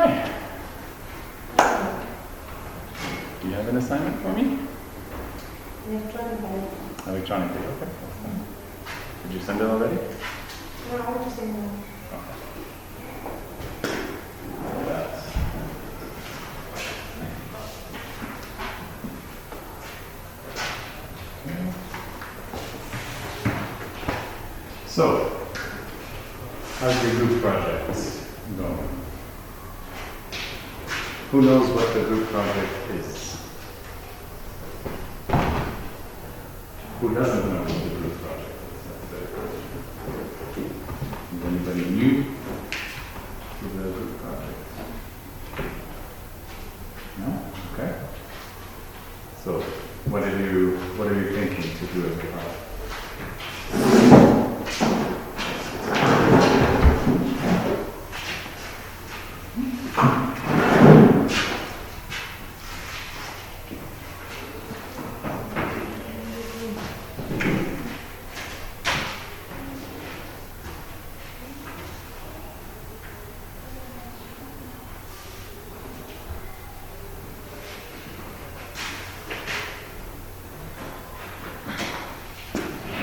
Hi. Do you have an assignment for me? Electronically. Electronically, okay. That's fine. Did you send it already? No, I just saying that. So, how's your group projects going? Who knows what the group project is? Who doesn't know what the group project is? Is anybody new to the group project? No? Okay. So, what are you thinking to do as a project?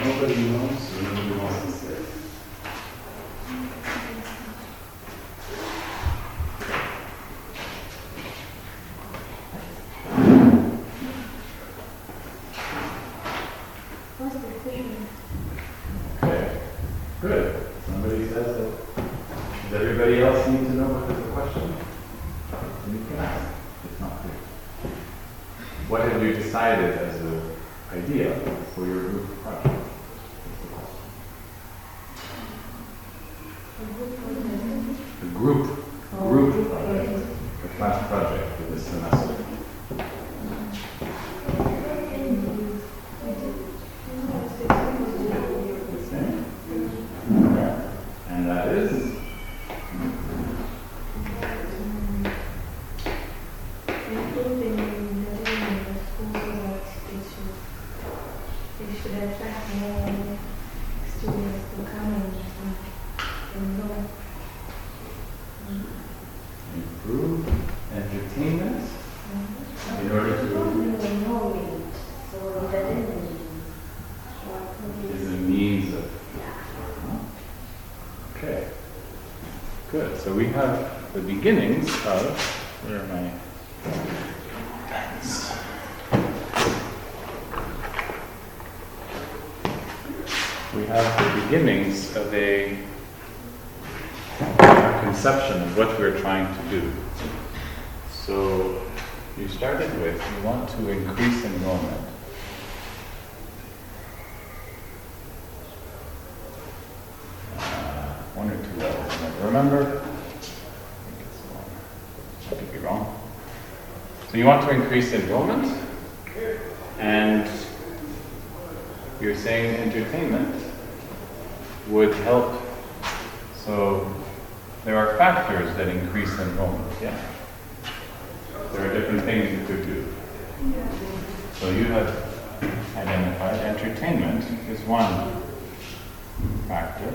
Nobody knows, so nobody wants to say. What's the thing? Okay, good. Somebody says it. Does everybody else need to know what is the question? You can ask. It's not clear. What have you decided as an idea for your group project? The group project, the class project for this semester. The same? Okay. And that is? Including the school that they should attract more students to come and know. Improve entertainment in order to is a means of. Okay. Good. So we have the beginnings of where are my pens? We have the beginnings of a conception of what we're trying to do. So you started with you want to increase enrollment. One or two levels. Remember? I think it's one. I could be wrong. So you want to increase enrollment, and you're saying entertainment would help. So there are factors that increase enrollment, yeah? There are different things you could do. So you have identified entertainment is one factor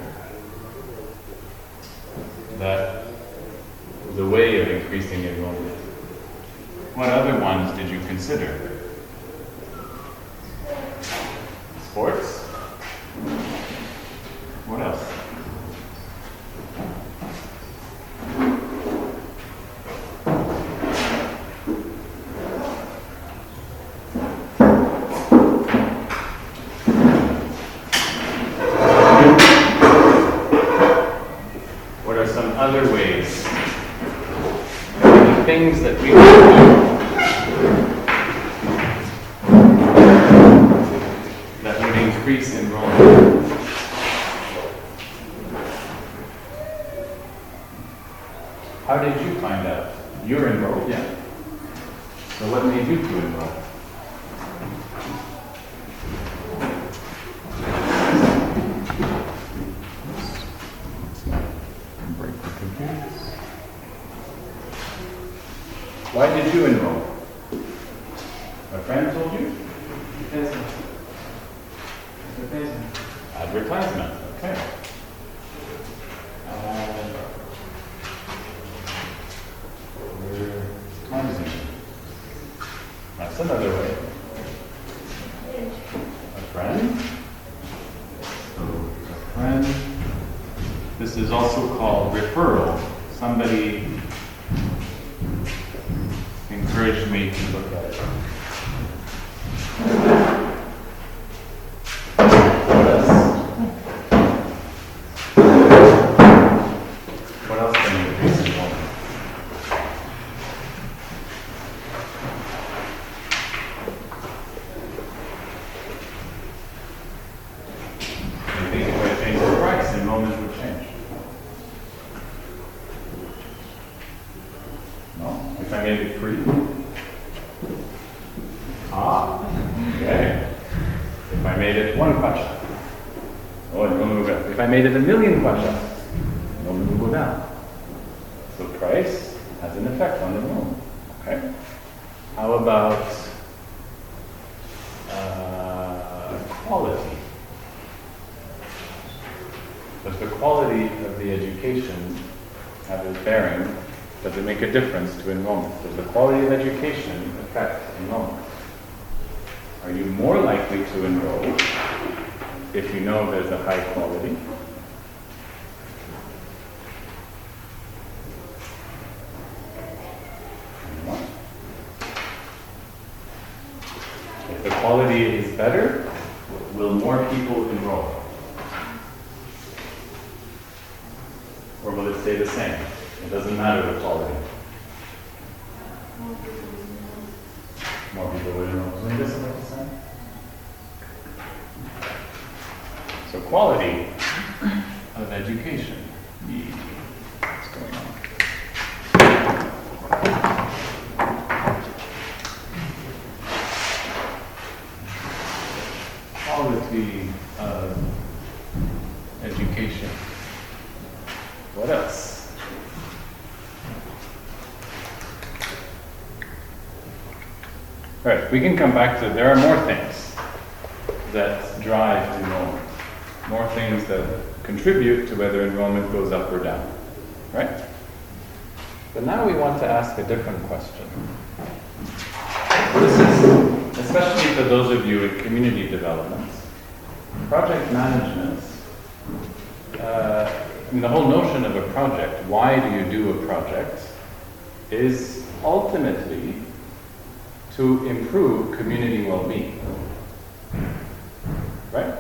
that is a way of increasing enrollment. What other ones did you consider? Sports? What else? What are some other ways? The things that we can do that would increase enrollment. How did you find out? You're enrolled, yeah. So what made you to enroll? Break the computers. Why did you enroll? A friend told you? Advertisement, okay. That's another way. A friend. So a friend. This is also called referral. Somebody encouraged me to look at it. What else can you increase enrollment? You think if I change the price, enrollment would change? No? If I made it free? Okay. If I made it 1 kwacha. Oh, enrollment will go up. If I made it 1,000,000 kwacha, enrollment will go down. So price has an effect on enrollment. Okay. How about quality? Does the quality of the education have a bearing? Does it make a difference to enrollment? Does the quality of education affect enrollment? Are you more likely to enroll if you know there's a high quality? If the quality is better, will more people enroll? Or will it stay the same? It doesn't matter the quality. More people will enroll. Isn't this about the same? So quality of education. What's going on? Quality of education. What else? All right, we can come back to, there are more things that drive enrollment, more things that contribute to whether enrollment goes up or down, right? But now we want to ask a different question. This is, especially for those of you in community development, project management, the whole notion of a project, why do you do a project, is ultimately to improve community well-being. Right?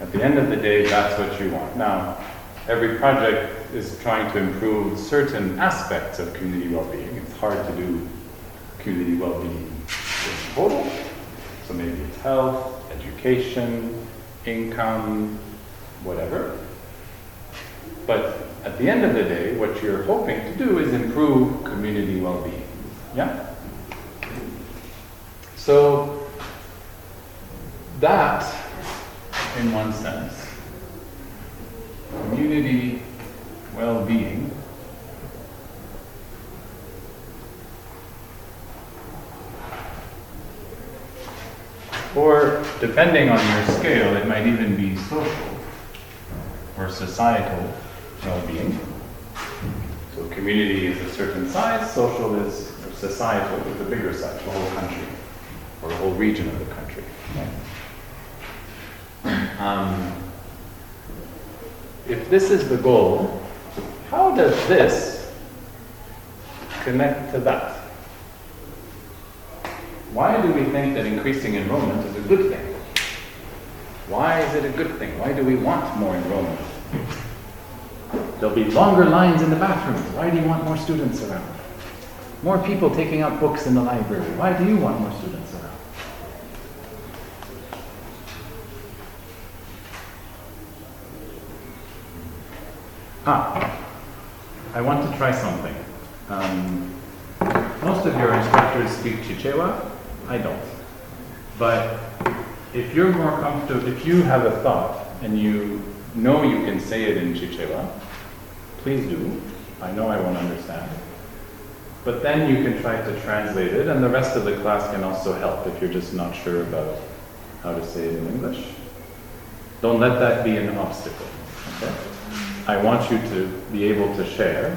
At the end of the day, that's what you want. Now, every project is trying to improve certain aspects of community well-being. It's hard to do community well-being in total. So maybe it's health, education, income, whatever. But at the end of the day, what you're hoping to do is improve community well-being. Yeah? So that, in one sense, community well-being or depending on your scale, it might even be social or societal well-being. So community is a certain size, social is, or societal is a bigger size, the whole country, or the whole region of the country. If this is the goal, how does this connect to that? Why do we think that increasing enrollment is a good thing? Why is it a good thing? Why do we want more enrollment? There'll be longer lines in the bathrooms. Why do you want more students around? More people taking out books in the library. Why do you want more students around? I want to try something. Most of your instructors speak Chichewa. I don't. But if you're more comfortable, if you have a thought and you know you can say it in Chichewa, please do. I know I won't understand. But then you can try to translate it, and the rest of the class can also help if you're just not sure about how to say it in English. Don't let that be an obstacle. Okay? I want you to be able to share.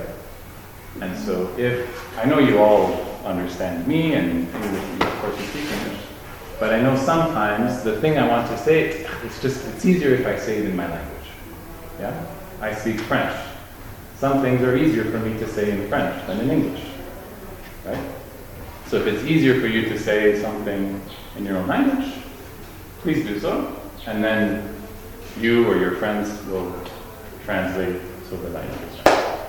And so if, I know you all understand me, and English, of course you speak English. But I know sometimes the thing I want to say, it's easier if I say it in my language. Yeah? I speak French. Some things are easier for me to say in French than in English. Right? So if it's easier for you to say something in your own language, please do so. And then you or your friends will translate so that I understand.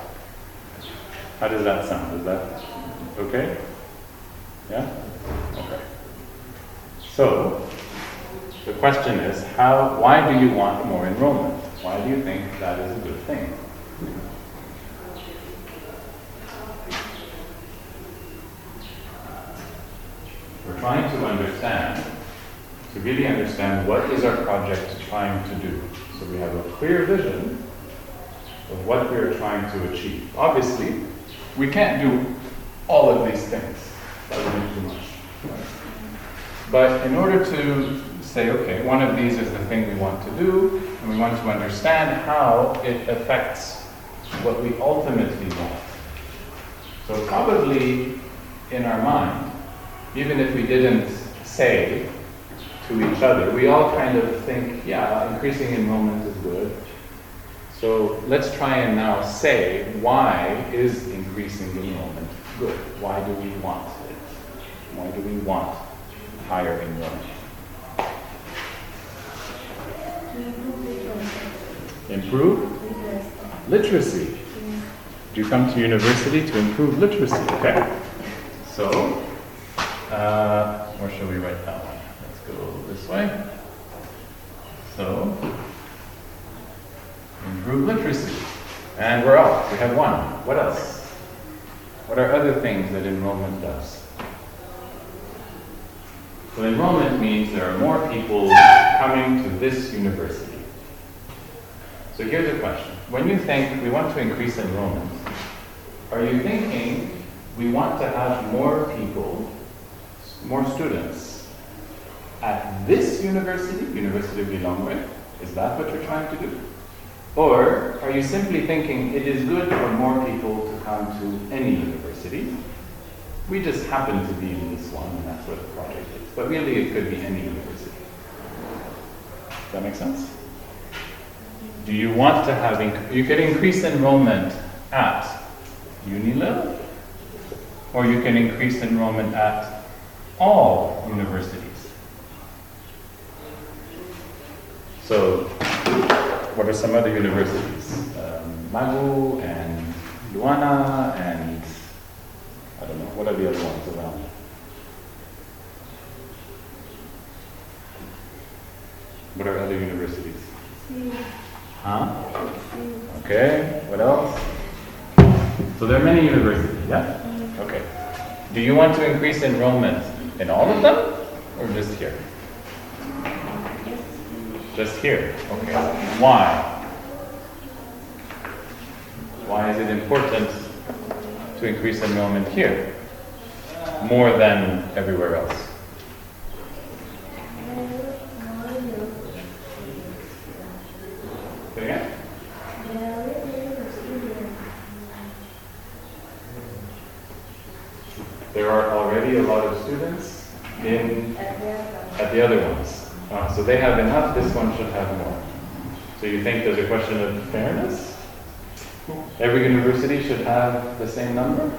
How does that sound? Is that okay? Yeah? Okay. So, the question is, why do you want more enrollment? Why do you think that is a good thing? We're trying to understand, to really understand what is our project trying to do. So we have a clear vision of what we are trying to achieve. Obviously, we can't do all of these things. That would be too much. Right? But in order to say, okay, one of these is the thing we want to do, and we want to understand how it affects what we ultimately want. So probably in our mind, even if we didn't say to each other, we all kind of think, yeah, increasing enrollment is good. So let's try and now say, why is increasing enrollment good? Why do we want it? Why do we want higher enrollment? Improve literacy. Do you come to university to improve literacy? Okay. So, where shall we write that one? Let's go this way. So, improve literacy. And we're out. We have one. What else? What are other things that enrollment does? So enrollment means there are more people coming to this university. So here's a question. When you think we want to increase enrollment, are you thinking we want to have more people, more students at this university, University of Lilongwe? Is that what you're trying to do? Or are you simply thinking it is good for more people to come to any university? We just happen to be in this one, and that's what the project is. But really, it could be any university. Does that make sense? Do you want to have, you could increase enrollment at UNILIL, or you can increase enrollment at all universities. So, what are some other universities? Magu and Luana and I don't know, what are the other ones around? What are other universities? Huh? Okay, what else? So there are many universities, yeah? Okay. Do you want to increase enrollment in all of them, or just here? Just here, okay. Why? Why is it important to increase enrollment here more than everywhere else? Say again? There are already a lot of students at the other ones. So they have enough, this one should have more. So you think there's a question of fairness? Every university should have the same number?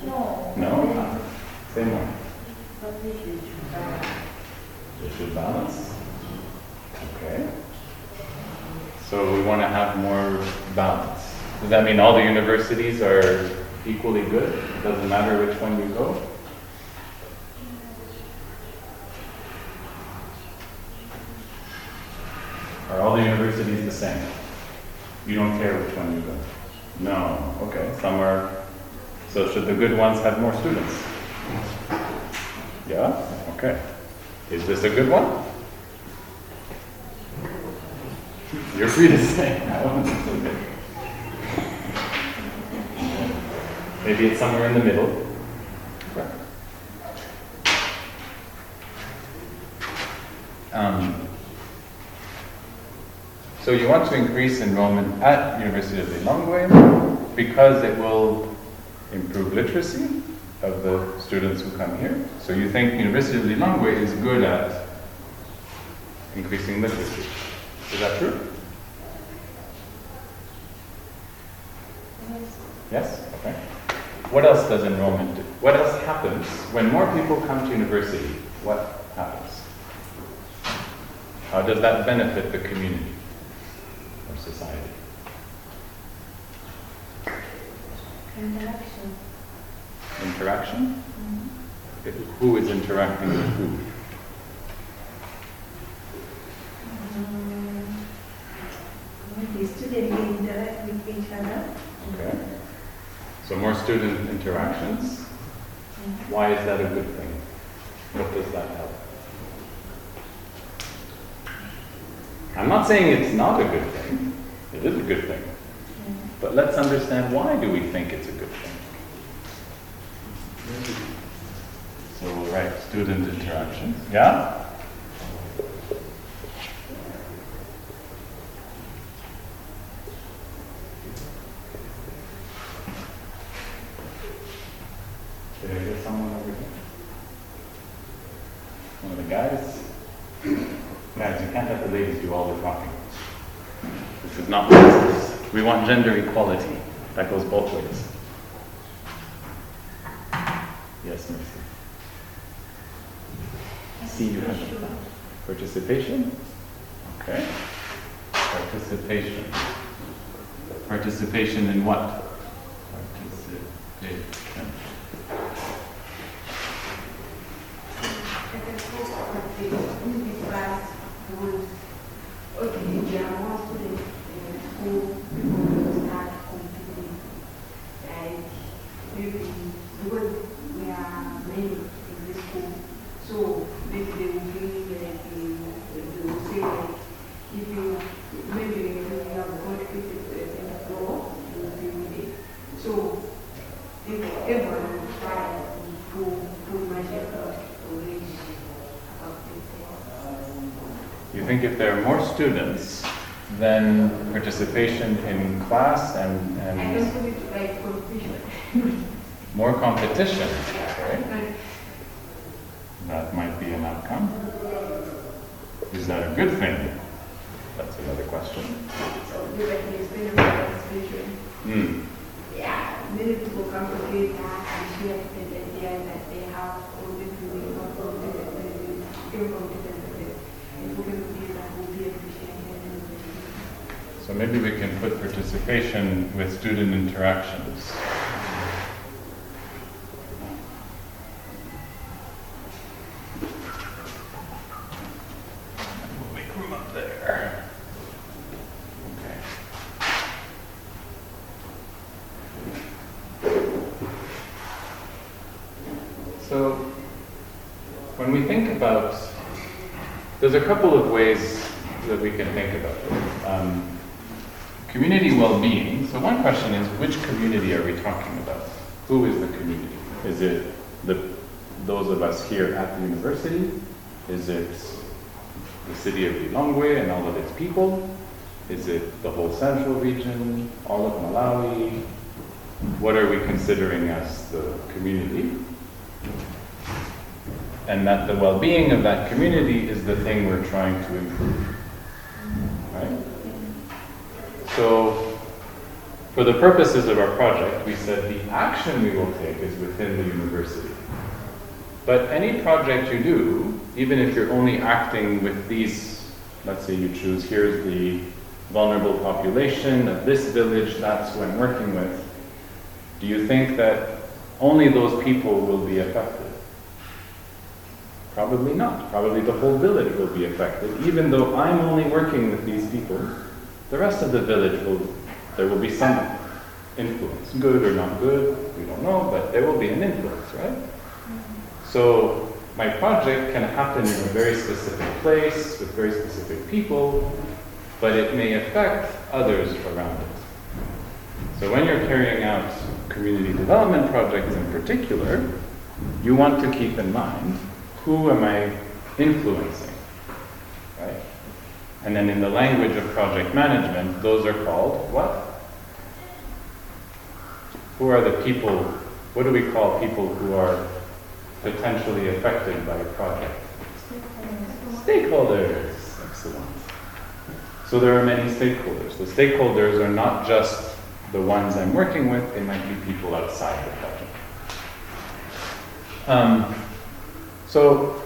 No. No? Same one. They should balance. Okay. So we want to have more balance. Does that mean all the universities are equally good? It doesn't matter which one you go? Are all the universities the same? You don't care which one you go? No. Okay. Some are. So should the good ones have more students? Yeah? Okay. Is this a good one? You're free to say no. Okay. Maybe it's somewhere in the middle. So you want to increase enrollment at University of Lilongwe because it will improve literacy of the students who come here. So you think University of Lilongwe is good at increasing literacy. Is that true? Yes. Yes? Okay. What else does enrollment do? What else happens when more people come to university? What happens? How does that benefit the community or society? Interaction. Interaction? Who is interacting with who? The students will interact with each other. Okay. So more student interactions. Why is that a good thing? What does that help? I'm not saying it's not a good thing. It is a good thing. But let's understand, why do we think it's a good thing? So, right, student interactions. Yeah? Did I hear someone over here? One of the guys? Guys, you can't let the ladies do all the talking. This is not business. We want gender equality. That goes both ways. Yes, Mercy. See, you have a participation? Okay. Participation. Participation in what? Participation. Okay, there are more students who start competing. Like maybe because we are many in this school, so maybe they will be like they will say like if you maybe you have contributed in the floor, you will be with it. So if everyone will try to put much effort to reach about this. You think if there are more students, then participation in class I and don't put it like competition. more competition, okay? That might be an outcome. Is that a good thing? That's another question. So we like to explain about participation. Hmm. Yeah, many people come together and share the idea that they have all the feeling of competent, and we can be that will be appreciated. So maybe we can put participation with student interactions. We'll make room up there. Okay. So, when we think about, there's a couple of ways that we can think about it. Community well-being. So one question is, which community are we talking about? Who is the community? Is it those of us here at the university? Is it the city of Lilongwe and all of its people? Is it the whole central region, all of Malawi? What are we considering as the community? And that the well-being of that community is the thing we're trying to improve, right? So, for the purposes of our project, we said the action we will take is within the university. But any project you do, even if you're only acting with these, let's say you choose, here's the vulnerable population of this village, that's who I'm working with, do you think that only those people will be affected? Probably not. Probably the whole village will be affected. Even though I'm only working with these people, the rest of the village there will be some influence. Good or not good, we don't know, but there will be an influence, right? So my project can happen in a very specific place, with very specific people, but it may affect others around it. So when you're carrying out community development projects in particular, you want to keep in mind, who am I influencing, right? And then in the language of project management, those are called what? Who are the people, what do we call people who are potentially affected by a project? Stakeholders. Excellent. So there are many stakeholders. The stakeholders are not just the ones I'm working with, they might be people outside the project. So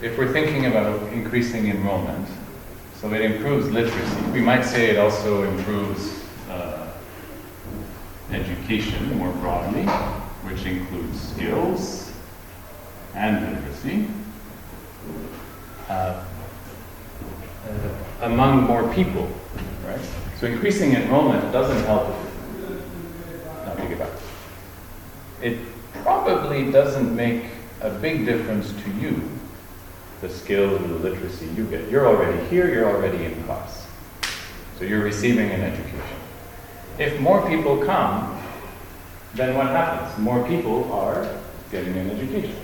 if we're thinking about increasing enrollment, so it improves literacy. We might say it also improves education more broadly, which includes skills and literacy. Among more people, right? So increasing enrollment doesn't help. Now take it back. It probably doesn't make a big difference to you, the skills and the literacy you get. You're already here, you're already in class. So you're receiving an education. If more people come, then what happens? More people are getting an education.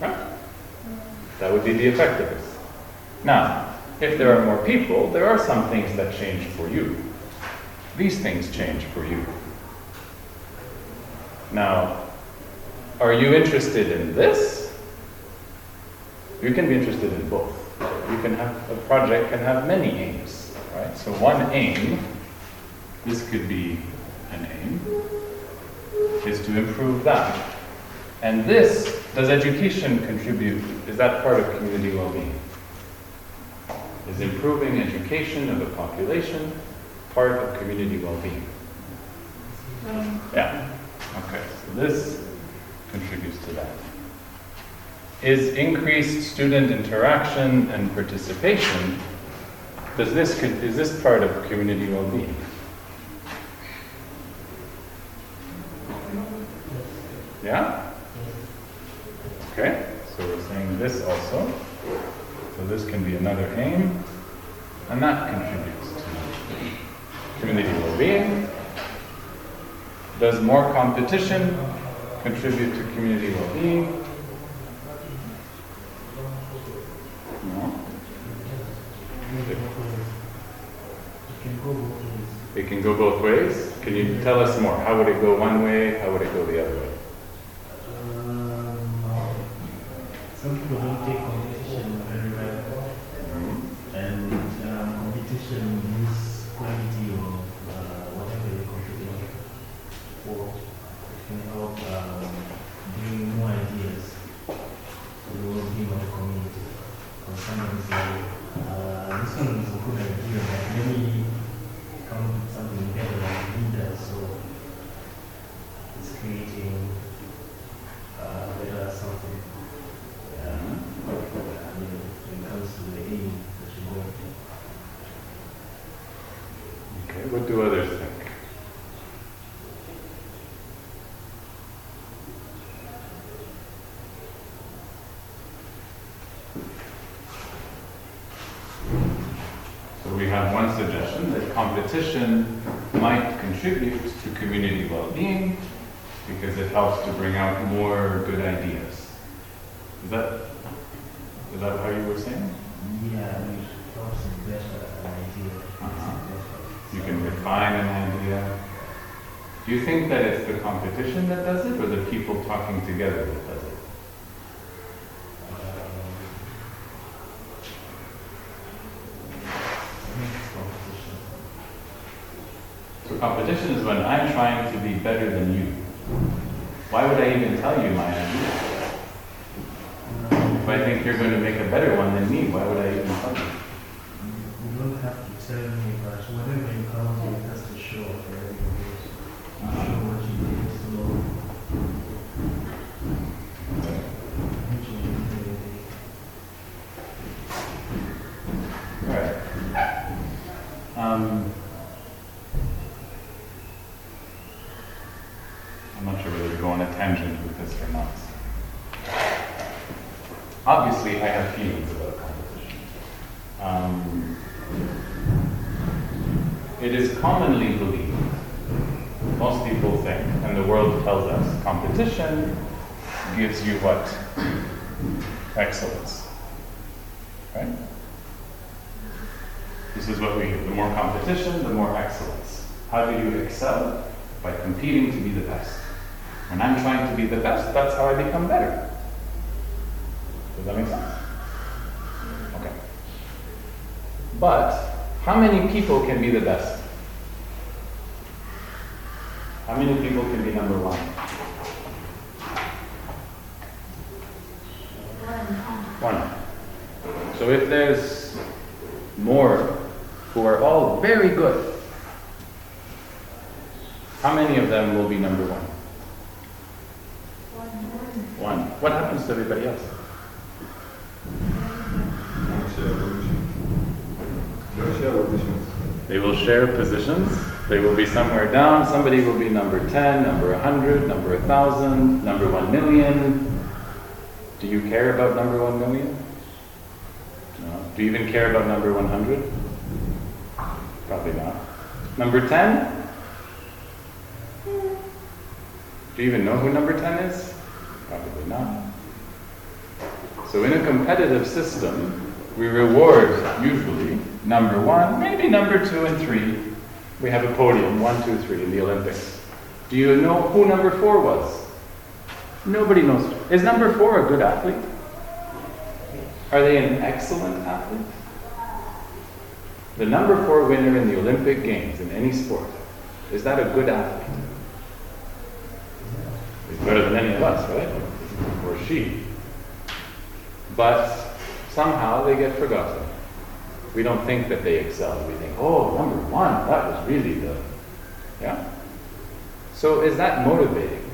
Right? That would be the effect of this. Now, if there are more people, there are some things that change for you. These things change for you. Now, are you interested in this? You can be interested in both. You can have, a project can have many aims, right? So one aim, this could be an aim, is to improve that. And this, does education contribute, is that part of community well-being? Is improving education of the population part of community well-being? Yeah. Okay, so this contributes to that. Is increased student interaction and participation, is this part of community well-being? Yeah? Okay, so we're saying this also. So this can be another aim, and that contributes to community well-being. Does more competition contribute to community well-being? No. It can go both ways. Can you tell us more? How would it go one way? How would it go the other way? Some people don't take competition very well, and competition is quality of whatever they contribute for. It can help bring more ideas to the well-being of the community. Because somebody say, this one is a good idea, but let me come up with something better than leaders, so it's creating better something. When it comes to the aim that you want. Okay, what do others think? So we have one suggestion that competition might contribute to community well-being because it helps to bring out more good ideas. Is that how you were saying? Yeah, it helps to better an idea. You can refine an idea. Do you think that it's the competition that does it, or the people talking together that does it? So competition is when I'm trying to be better than you. Why would I even tell you my idea? If I think you're going to make a better one than me, why would I even tell you? You don't have to tell me, but whatever you come to, it has to show where you go. Show what you did, so which you did. All right. I'm not sure whether to go on a tangent with this or not. Obviously, I have feelings about competition. It is commonly believed, most people think, and the world tells us, competition gives you what? Excellence. Right? This is what we hear. The more competition, the more excellence. How do you excel? by competing to be the best. When I'm trying to be the best, that's how I become better. Does that make sense? Okay. But how many people can be the best? How many people can be number one? One. So if there's more who are all very good, how many of them will be number one? One. What happens to everybody else? They will share positions. They will be somewhere down. Somebody will be number 10, number 100, number 1,000, number 1 million. Do you care about number 1 million? No. Do you even care about number 100? Probably not. Number 10? Do you even know who number 10 is? Probably not. So in a competitive system, we reward usually number 1, maybe number 2 and 3. We have a podium, 1, 2, 3 in the Olympics. Do you know who number 4 was? Nobody knows. Is number 4 a good athlete? Are they an excellent athlete? The number 4 winner in the Olympic Games in any sport, is that a good athlete? He's better than any of us, right? Or she. But somehow they get forgotten. We don't think that they excel. We think, oh, number 1, that was really the... Yeah? So is that motivating?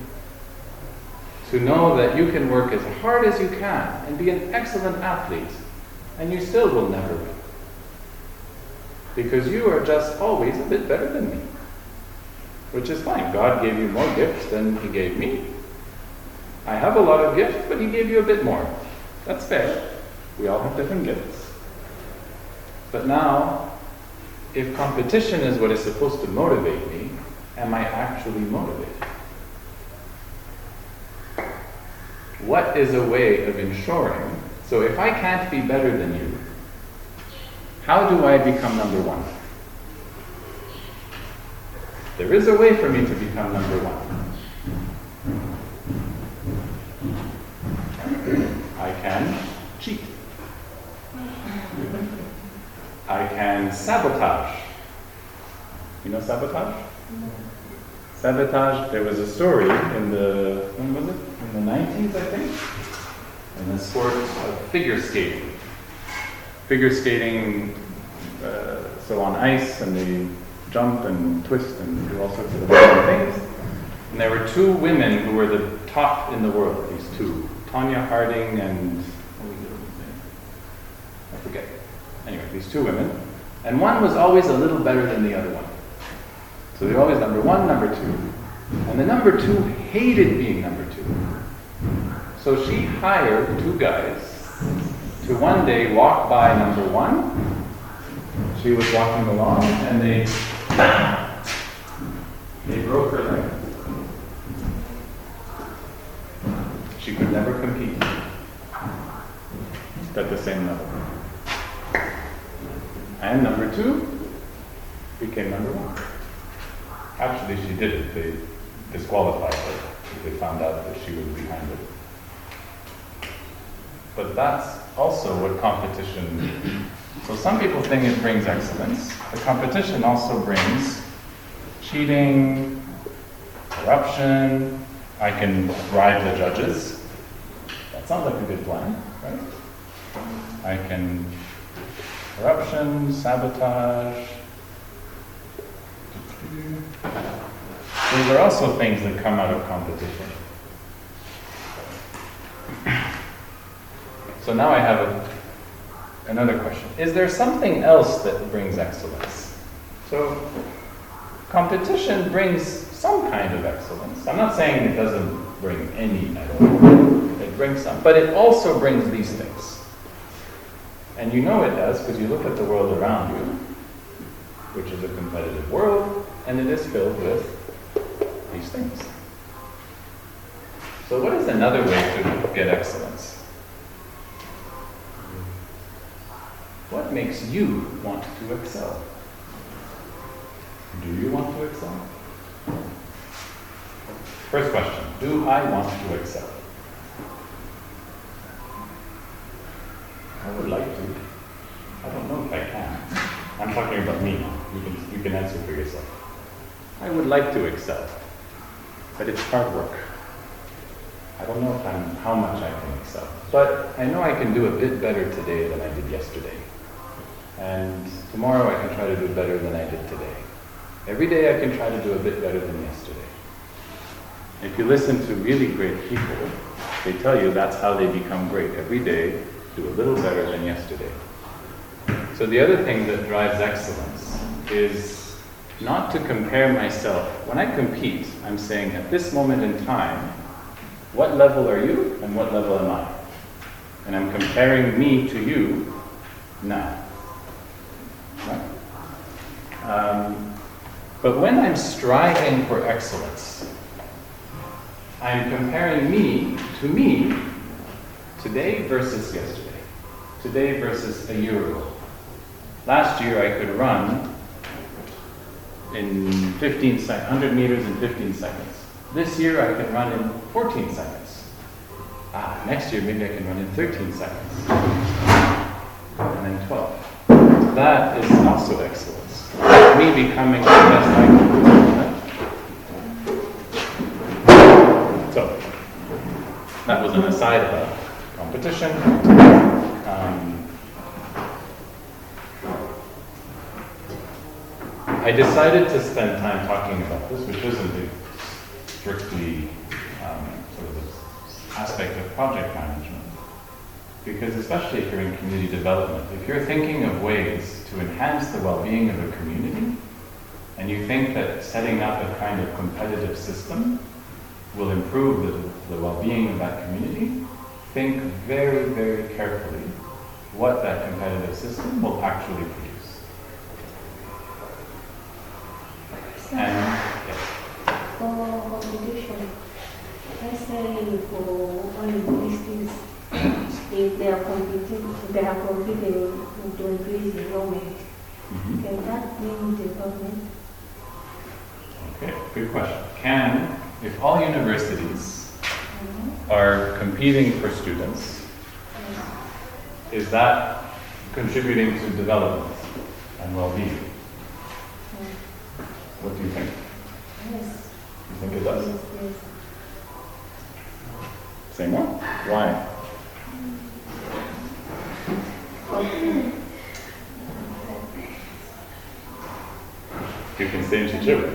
To know that you can work as hard as you can and be an excellent athlete, and you still will never win. Because you are just always a bit better than me. Which is fine. God gave you more gifts than He gave me. I have a lot of gifts, but He gave you a bit more. That's fair. We all have different gifts. But now, if competition is what is supposed to motivate me, am I actually motivated? What is a way of ensuring, so if I can't be better than you, how do I become number 1? There is a way for me to become number 1. I can cheat. I can sabotage. You know sabotage? Sabotage, there was a story in the, when was it? In the 90s, I think? In the sport of figure skating. Figure skating, so on ice, and they jump and twist and do all sorts of amazing things. And there were 2 women who were the top in the world, these 2. Tonya Harding and, what was the other name? I forget. Anyway, these 2 women. And one was always a little better than the other one. So they were always number 1, number 2. And the number 2 hated being number 2. So she hired 2 guys to one day walk by number 1. She was walking along and they broke her leg. She could never compete at the same level. And number 2 became number 1. Actually, she didn't. They disqualified her. They found out that she was behind it. But that's also what competition... So some people think it brings excellence. The competition also brings cheating, corruption. I can bribe the judges. That sounds like a good plan, right? I can... corruption, sabotage. These are also things that come out of competition. So now I have another question. Is there something else that brings excellence? So competition brings some kind of excellence. I'm not saying it doesn't bring any at all. It brings some. But it also brings these things. And you know it does because you look at the world around you, which is a competitive world, and it is filled with these things. So what is another way to get excellence? What makes you want to excel? Do you want to excel? First question, do I want to excel? I would like to. I don't know if I can. I'm talking about me now. You can answer for yourself. I would like to excel, but it's hard work. I don't know how much I can excel, but I know I can do a bit better today than I did yesterday. And tomorrow I can try to do better than I did today. Every day I can try to do a bit better than yesterday. If you listen to really great people, they tell you that's how they become great. Every day, do a little better than yesterday. So the other thing that drives excellence is not to compare myself. When I compete, I'm saying at this moment in time, what level are you and what level am I? And I'm comparing me to you now. Right? But when I'm striving for excellence, I'm comparing me to me today versus yesterday. Today versus a year ago. Last year I could run in 100 meters in 15 seconds. This year I can run in 14 seconds. Next year maybe I can run in 13 seconds. And then 12. So that is also excellence. It's me becoming the best I can be. Right? So, that was an aside about competition. I decided to spend time talking about this, which isn't a strictly sort of this aspect of project management. Because especially if you're in community development, if you're thinking of ways to enhance the well-being of a community, and you think that setting up a kind of competitive system will improve the well-being of that community, think very, very carefully what that competitive system will actually produce. And, yes. For competition, let's say for all universities, if they are competing to increase enrollment, can that mean development? Okay, good question. If all universities are competing for students, is that contributing to development and well-being? What do you think? Yes. You think it does? Yes. Say more? Why? You can stay in Chichibuk.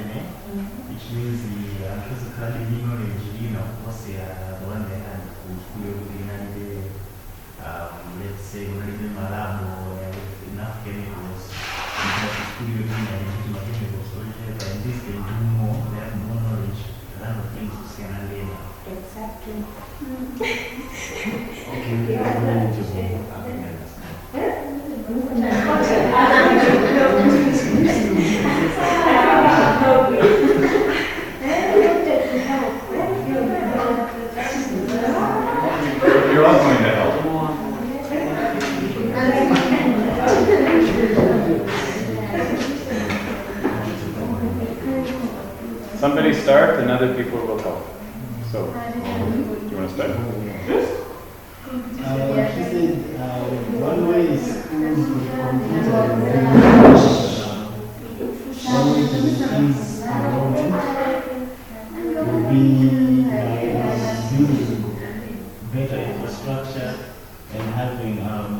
Academy, which means the physical knowledge, what's the one they had let's say, in Malabo, enough chemicals, and this they do more, they have more knowledge, a lot of things to say and later. Exactly. Okay, we are going to go up and You're all going to help. Somebody start and other people will help. So, do you want to start? Yes? she said, one way is schools with computer and language. One way to increase enrollment would be using better infrastructure and having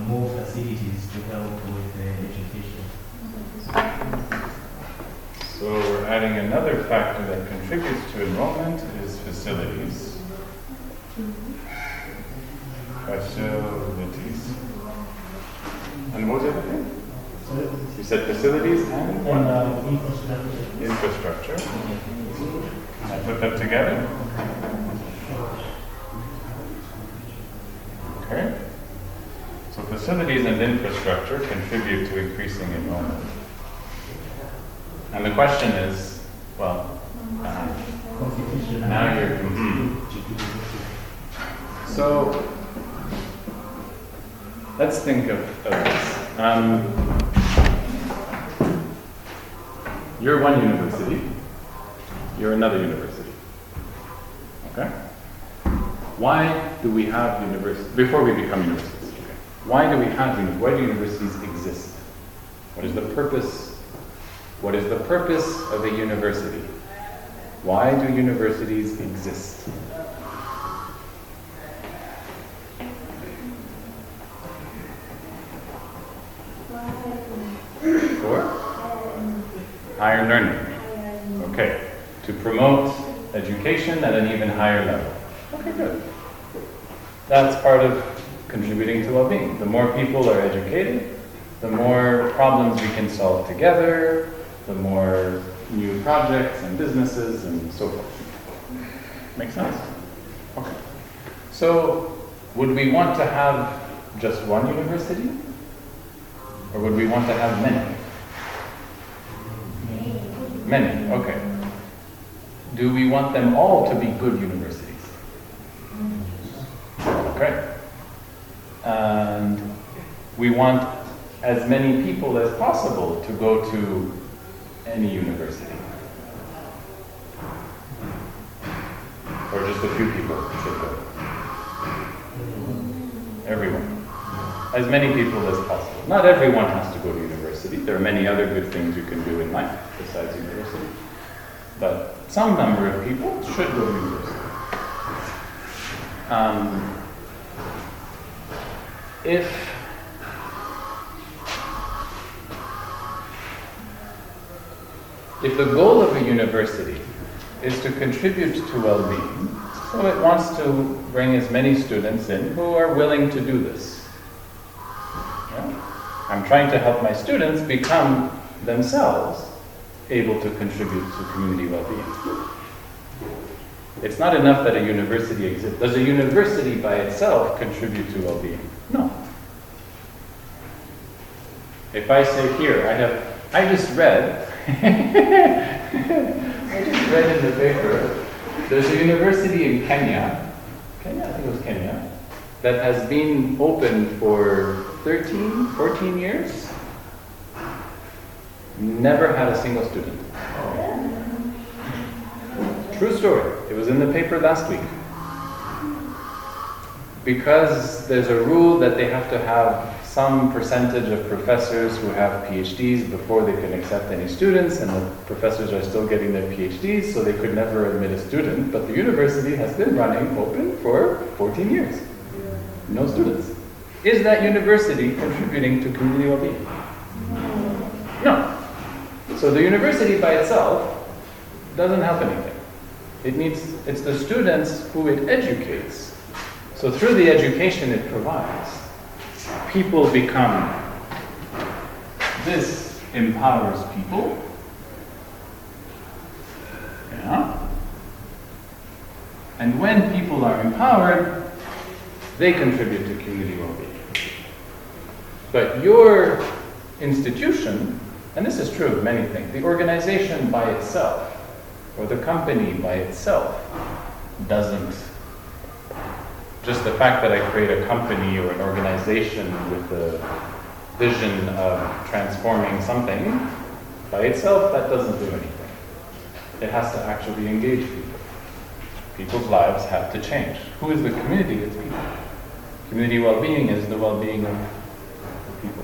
more facilities to help with education. So we're adding another factor that contributes to enrollment is facilities. Facilities. And what was the other thing? You said facilities and what? Infrastructure. Infrastructure. I put them together. Okay. So facilities and infrastructure contribute to increasing enrollment. And the question is, well, now you're. So let's think of this. You're one university. You're another university. Okay. Why do we have universities? Before we become universities, okay. Why do we have universities? Why do universities exist? What is the purpose? What is the purpose of a university? Why do universities exist? For higher learning. Okay. To promote education at an even higher level. Okay, good. That's part of contributing to well-being. The more people are educated, the more problems we can solve together, the more new projects and businesses and so forth. Make sense? Okay. So, would we want to have just one university? Or would we want to have many? Many, okay. Do we want them all to be good universities? Okay. And we want as many people as possible to go to any university. Or just a few people should go. Everyone. As many people as possible. Not everyone has to go to university. There are many other good things you can do in life besides university. But some number of people should go to university. If the goal of a university is to contribute to well-being, so it wants to bring as many students in who are willing to do this. Yeah? I'm trying to help my students become themselves able to contribute to community well-being. It's not enough that a university exists. Does a university by itself contribute to well-being? No. If I say here, I just read in the paper, there's a university in Kenya, I think it was Kenya, that has been open for 13, 14 years, never had a single student. True story. It was in the paper last week. Because there's a rule that they have to have some percentage of professors who have PhDs before they can accept any students, and the professors are still getting their PhDs, so they could never admit a student. But the university has been running open for 14 years. No students. Is that university contributing to community well-being? No. So the university by itself doesn't help anything. It's the students who it educates. So through the education it provides, people become, this empowers people. Yeah. And when people are empowered, they contribute to community well-being. But your institution, and this is true of many things, the organization by itself, or the company by itself, doesn't, just the fact that I create a company or an organization with the vision of transforming something, by itself, that doesn't do anything. It has to actually engage people. People's lives have to change. Who is the community? It's people. Community well-being is the well-being of the people.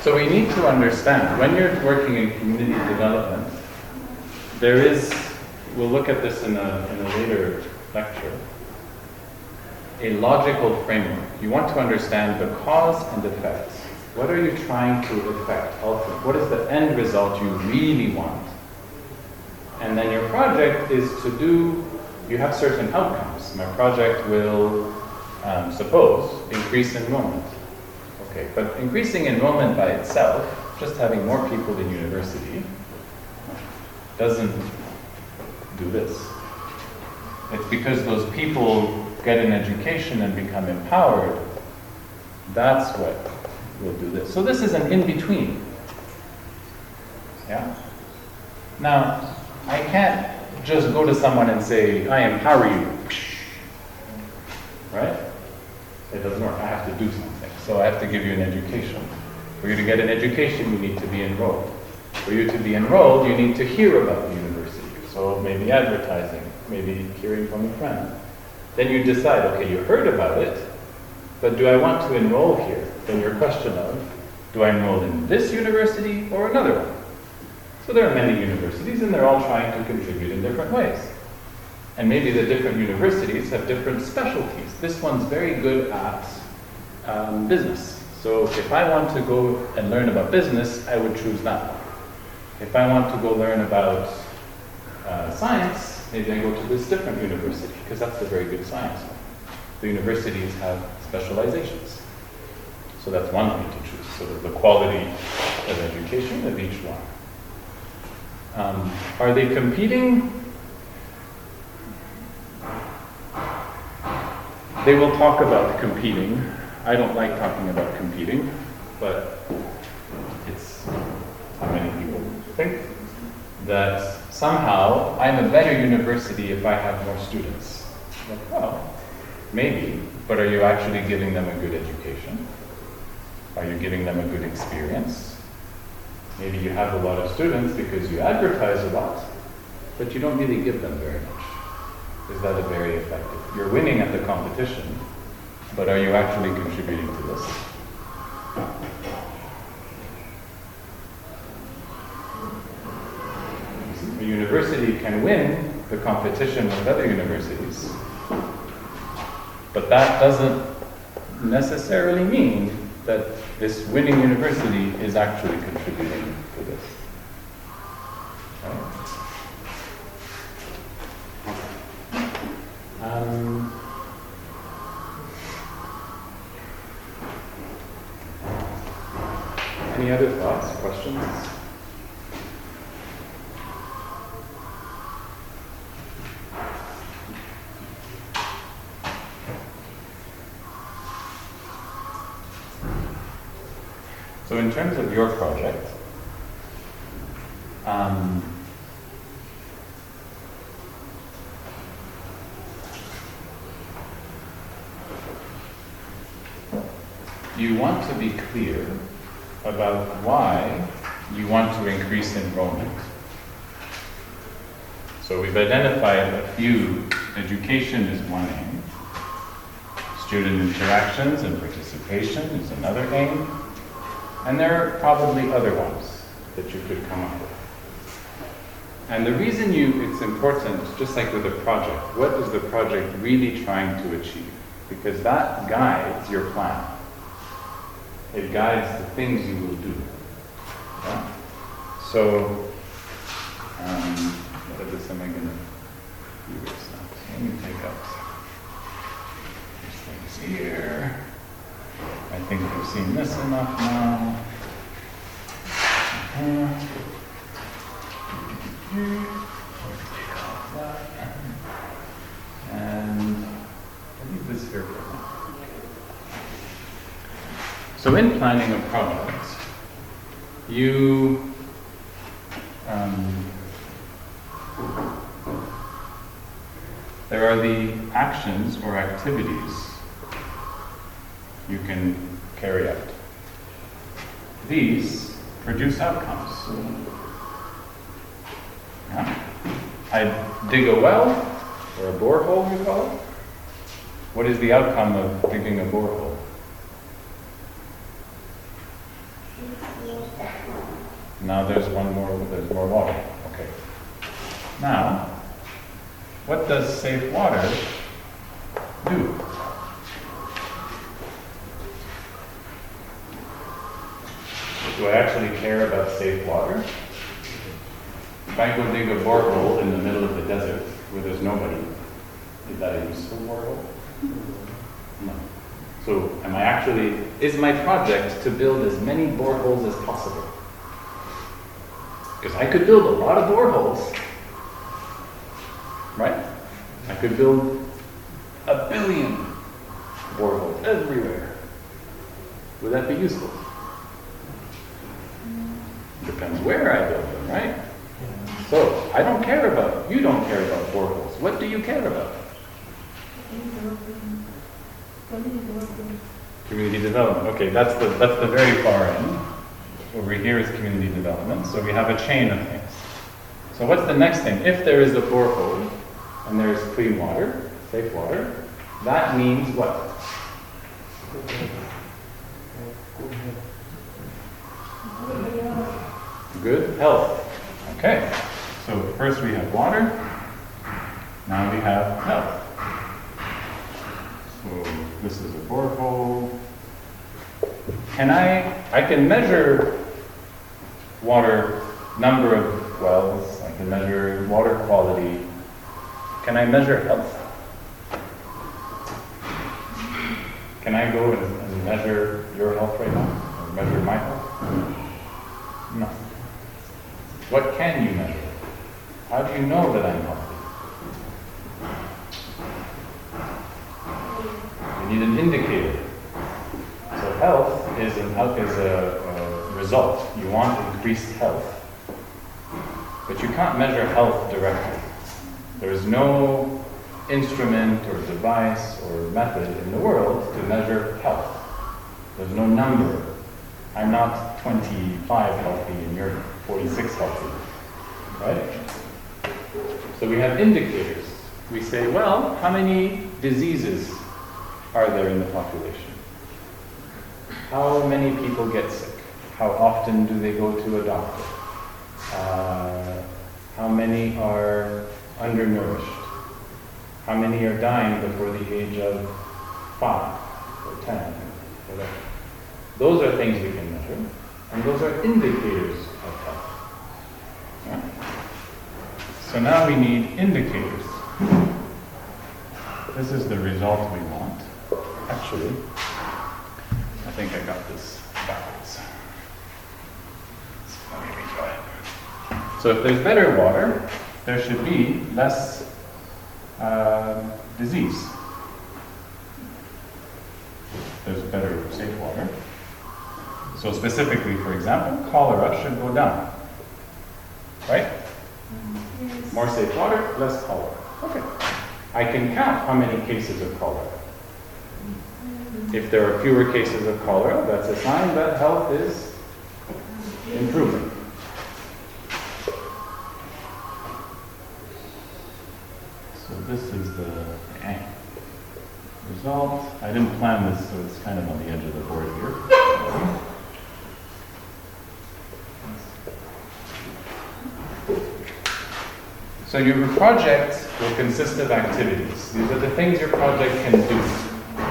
So we need to understand, when you're working in community development, there is, we'll look at this in a later lecture, a logical framework. You want to understand the cause and effect. What are you trying to effect ultimately? What is the end result you really want? And then your project is to do, you have certain outcomes. My project will, suppose, increase enrollment. Okay, but increasing enrollment by itself, just having more people in university, doesn't do this. It's because those people get an education and become empowered, that's what will do this. So this is an in-between. Yeah? Now, I can't just go to someone and say, I empower you. Right? It doesn't work. I have to do something. So I have to give you an education. For you to get an education, you need to be enrolled. For you to be enrolled, you need to hear about the university. So maybe advertising, maybe hearing from a friend. Then you decide, okay, you heard about it, but do I want to enroll here? Then your question of, do I enroll in this university or another one? So there are many universities and they're all trying to contribute in different ways. And maybe the different universities have different specialties. This one's very good at business. So if I want to go and learn about business, I would choose that one. If I want to go learn about science, maybe I go to this different university, because that's a very good science one. The universities have specializations. So that's one way to choose, so that the quality of education of each one. Are they competing? They will talk about competing. I don't like talking about competing, but it's how many people think that somehow I'm a better university if I have more students. Like, well, maybe, but are you actually giving them a good education? Are you giving them a good experience? Maybe you have a lot of students because you advertise a lot, but you don't really give them very much. Is that a very effective? You're winning at the competition, but are you actually contributing to this? A university can win the competition with other universities, but that doesn't necessarily mean that this winning university is actually contributing to this. Right? Any other thoughts, questions? So in terms of your project, you want to be clear about why you want to increase enrollment. So we've identified a few. Education is one aim. Student interactions and participation is another aim. And there are probably other ones that you could come up with. And the reason it's important, just like with a project, what is the project really trying to achieve? Because that guides your plan. It guides the things you will do. Yeah? So, what of this am I going to do this now? So let me take out these things here. I think we've seen this enough now. And I'll leave this here for now. So in planning a project, there are the actions or activities you can carry out. These produce outcomes. Yeah. I dig a well, or a borehole we call it. What is the outcome of digging a borehole? Now there's more water. Okay. Now, what does safe water do? Do I actually care about safe water? If I go dig a borehole in the middle of the desert where there's nobody, is that a useful borehole? No. So is my project to build as many boreholes as possible? Because I could build a lot of boreholes, right? I could build 1 billion boreholes everywhere. Would that be useful? Depends where I build them, right? So, you don't care about boreholes. What do you care about? Community development. Okay, that's the very far end. Over here is community development. So we have a chain of things. So what's the next thing? If there is a borehole and there's clean water, safe water, that means what? Good health. Okay. So first we have water. Now we have health. So this is a borehole. I can measure water, number of wells, I can measure water quality. Can I measure health? Can I go and measure your health right now? Or measure my health? No. What can you measure? How do you know that I'm healthy? You need an indicator. So health is a result. You want increased health. But you can't measure health directly. There is no instrument or device or method in the world to measure health. There's no number. I'm not 25 healthy and you're 46 healthy. Right? So we have indicators. We say, well, how many diseases are there in the population? How many people get sick? How often do they go to a doctor? How many are undernourished? How many are dying before the age of 5 or 10, whatever? Those are things we can measure, and those are indicators of health. Yeah? So now we need indicators. This is the result we want. Actually, I think I got this backwards. Let me retry it. So if there's better water, there should be less disease. There's better safe water. So specifically, for example, cholera should go down. Right? Yes. More safe water, less cholera. Okay. I can count how many cases of cholera. If there are fewer cases of cholera, that's a sign that health is improving. So this is the result. I didn't plan this, so it's kind of on the edge of the board here. So your project will consist of activities. These are the things your project can do.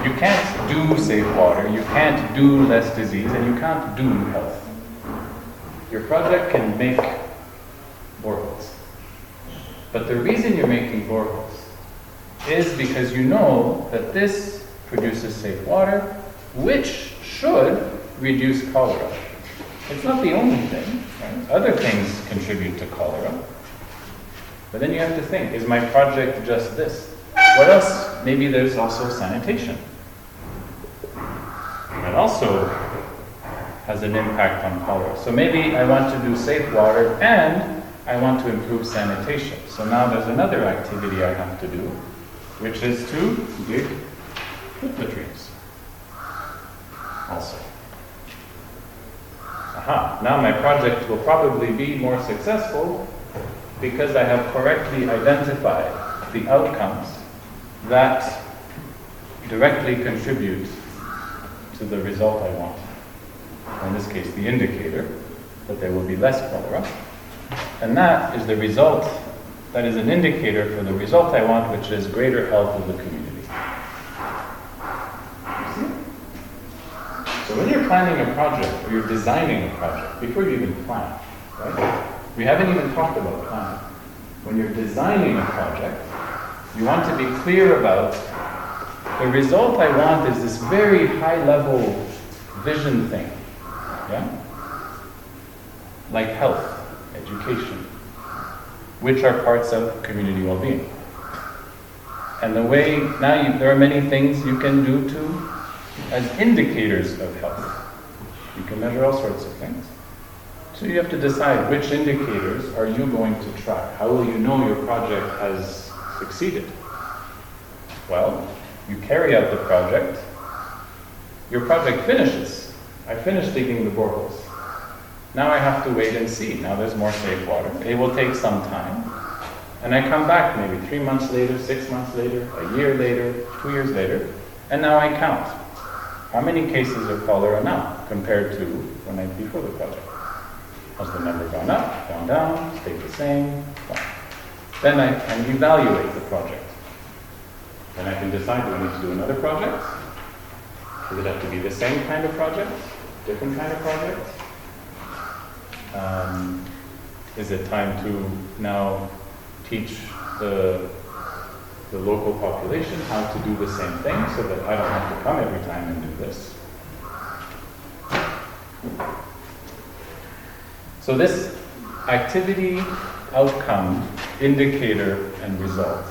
You can't do safe water, you can't do less disease, and you can't do health. Your project can make boreholes. But the reason you're making boreholes is because you know that this produces safe water, which should reduce cholera. It's not the only thing, right? Other things contribute to cholera. But then you have to think, is my project just this? What else? Maybe there's also sanitation. That also has an impact on cholera. So maybe I want to do safe water and I want to improve sanitation. So now there's another activity I have to do, which is to dig foot latrines also. Aha, now my project will probably be more successful because I have correctly identified the outcomes that directly contribute to the result I want. In this case, the indicator, that there will be less cholera. And that is the result, that is an indicator for the result I want, which is greater health of the community. So when you're planning a project, or you're designing a project, before you even plan, right? We haven't even talked about planning. When you're designing a project, you want to be clear about the result I want is this very high-level vision thing, yeah? Like health, education, which are parts of community well-being. And the way, now there are many things you can do as indicators of health. You can measure all sorts of things. So you have to decide which indicators are you going to track. How will you know your project has succeeded? Well, you carry out the project. Your project finishes. I finished digging the boreholes. Now I have to wait and see. Now there's more safe water. It will take some time. And I come back maybe 3 months later, 6 months later, a year later, 2 years later, and now I count. How many cases of cholera now compared to when I before the project? Has the number gone up, gone down, stayed the same? Well, then I can evaluate the project. Then I can decide, do I need to do another project? Does it have to be the same kind of project? Different kind of project? Is it time to now teach the local population how to do the same thing so that I don't have to come every time and do this? So this activity, outcome, indicator, and result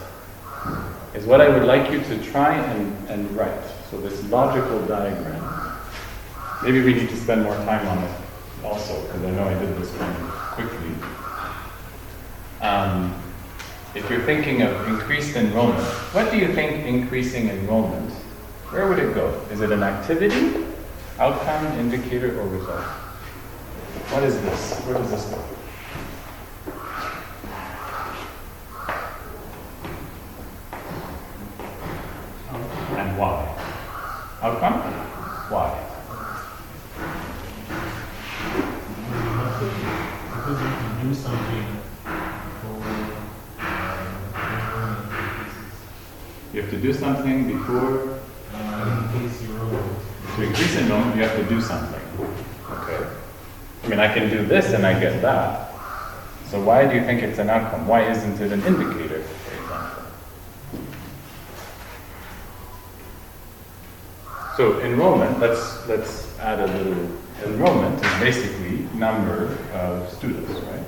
is what I would like you to try and write. So this logical diagram. Maybe we need to spend more time on it also, because I know I did this kind of quickly. If you're thinking of increased enrollment, what do you think increasing enrollment, where would it go? Is it an activity, outcome, indicator, or result? What is this? Where does this go? And why? Outcome? Why? Because you can do something for You have to do something before. increase your role. To increase enrollment, you have to do something. Okay. I mean, I can do this and I get that. So why do you think it's an outcome? Why isn't it an indicator, for example? So enrollment, let's add a little. Enrollment is basically number of students, right?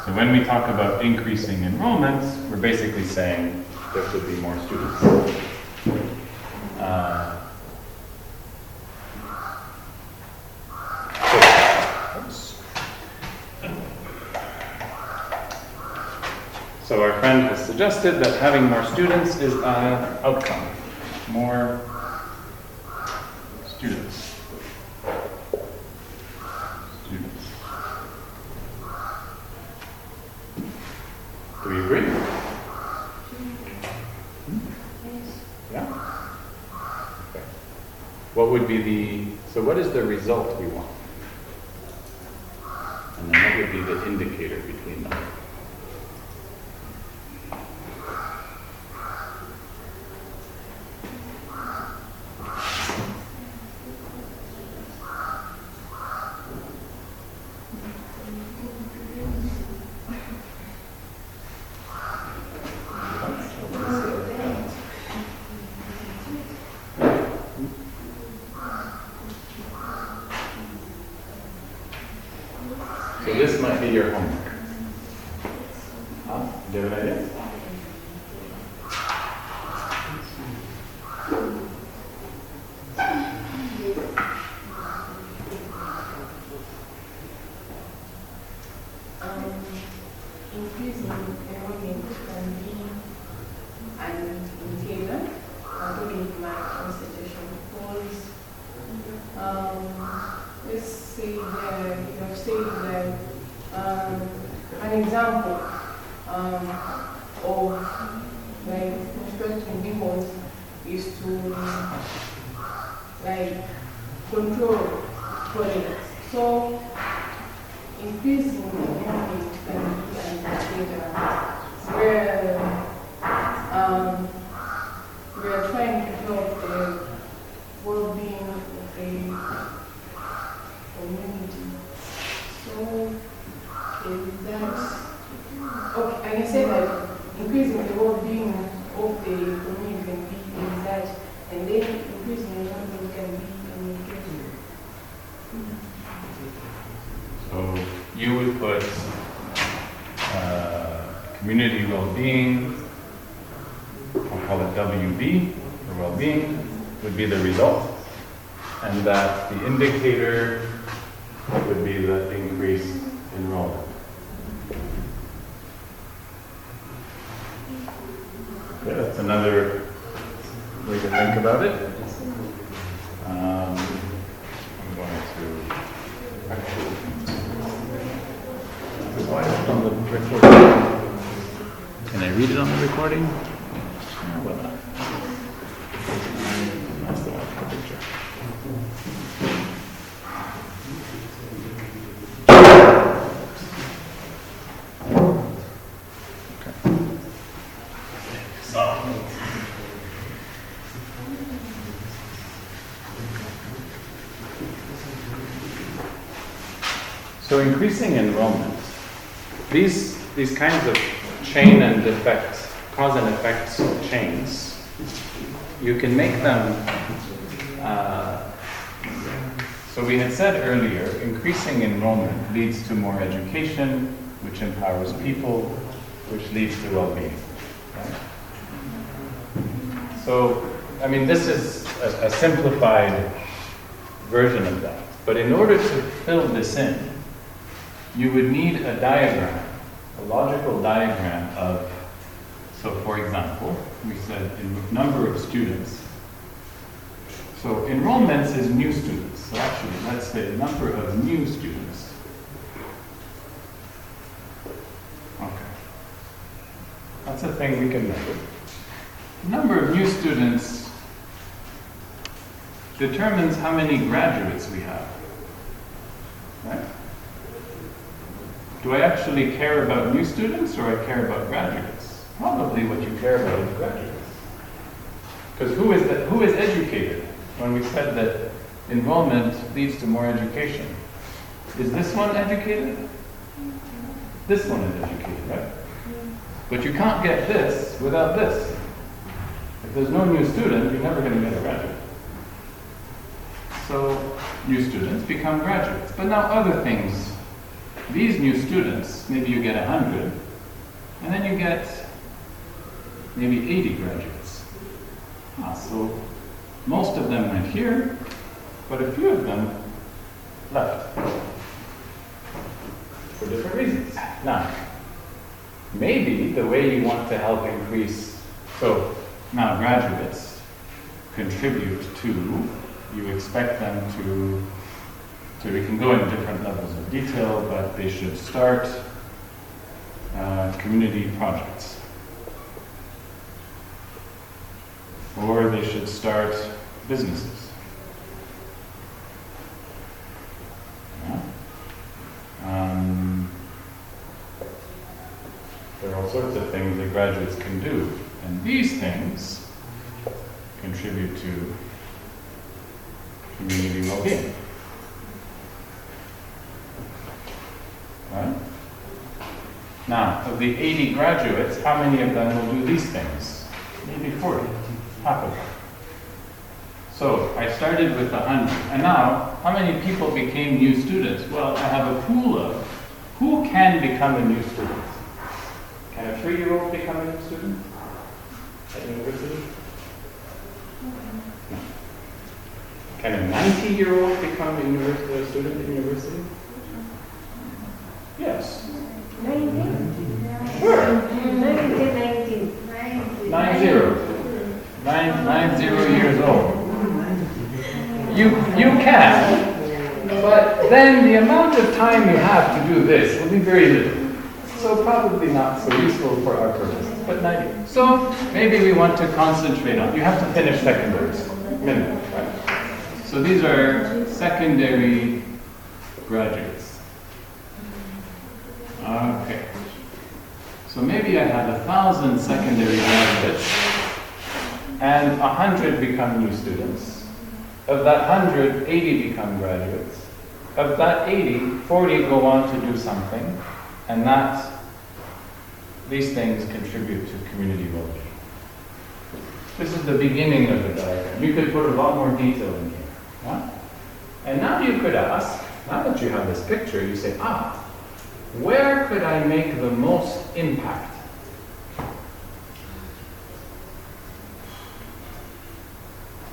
So when we talk about increasing enrollments, we're basically saying there should be more students. So our friend has suggested that having more students is an outcome. More students. Do we agree? Yeah? Okay. What would be so what is the result we want? And then what would be the indicator between them? So this might be your homework. Huh? Do you have an idea? Increasing enrollment can be an indicator, according to my constitution, because let's say that you have said that an example of like constructing demons is to like control products. So increasing enrollment can be an indicator where we are trying to help the well-being of a community. So if that's okay, I can say that increasing the well-being of the community can be in that, and then increasing the enrollment can be an indicator. So you would put community well-being, I'll call it WB, or well-being, would be the result, and that the indicator would be the increased enrollment. Okay, that's another way to think about it. I'm going to actually. Why is it on the recording? Can I read it on the recording? Yeah, well, that's the one for the picture. So increasing enrollment, these kinds of chain and effect, cause and effect chains, you can make them, so we had said earlier, increasing enrollment leads to more education, which empowers people, which leads to well-being. Right? So, I mean, this is a simplified version of that. But in order to fill this in, you would need a diagram, a logical diagram of, so for example, we said in number of students. So enrollments is new students. So actually, let's say number of new students. Okay. That's a thing we can measure. Number of new students determines how many graduates we have. Right? Do I actually care about new students or I care about graduates? Probably what you care about is graduates. Because who is educated? When we said that enrollment leads to more education. Is this one educated? This one is educated, right? But you can't get this without this. If there's no new student, you're never going to get a graduate. So new students become graduates. But now other things. These new students, maybe you get 100, and then you get maybe 80 graduates. So most of them went here, but a few of them left for different reasons. Now, maybe the way you want to help increase, so now graduates contribute to, you expect them to, so we can go into different levels of detail, but they should start community projects. Or they should start businesses. Yeah. There are all sorts of things that graduates can do, and these things contribute to community well-being. Right? Now, of the 80 graduates, how many of them will do these things? Maybe 40, half of them. So I started with 100, and now how many people became new students? Well, I have a pool of Who can become a new student? Can a 3-year-old become a new student at university? No. Can a 90-year-old become a student at university? Yes. 19. Sure. 19. 90 years old. You can, but then the amount of time you have to do this will be very little. So probably not so useful for our purposes, but 90. So maybe we want to concentrate on, you have to finish secondary school, minimum, right? So these are secondary graduates. Okay. So maybe I have 1,000 secondary graduates and 100 become new students. Of that 100, 80 become graduates. Of that 80, 40 go on to do something, and these things contribute to community well-being. This is the beginning of the diagram. You could put a lot more detail in here. Yeah? And now you could ask, now that you have this picture, you say, where could I make the most impact?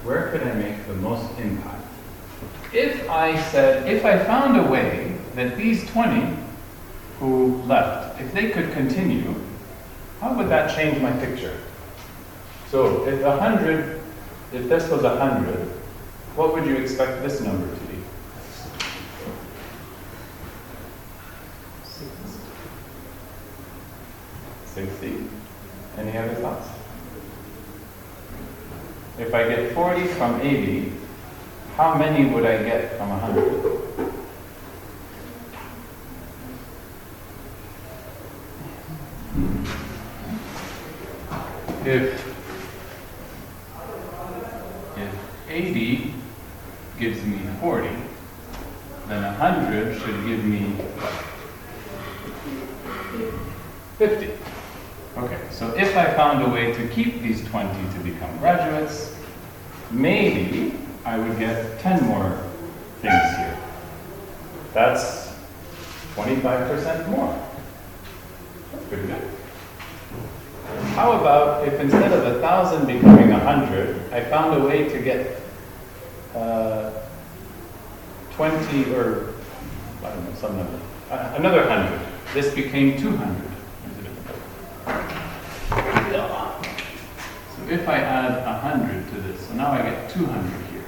Where could I make the most impact? If I found a way that these 20 who left, if they could continue, how would that change my picture? So if this was 100, what would you expect this number to be? 60. Any other thoughts? If I get 40 from 80, how many would I get from 100? If 80 gives me 40, then 100 should give me 50. Okay, so if I found a way to keep these 20 to become graduates, maybe I would get 10 more things here. That's 25% more. That's pretty good. How about if instead of 1,000 becoming 100, I found a way to get 20 or, I don't know, some number, another 100. This became 200. So if I add 100 to this, so now I get 200 here.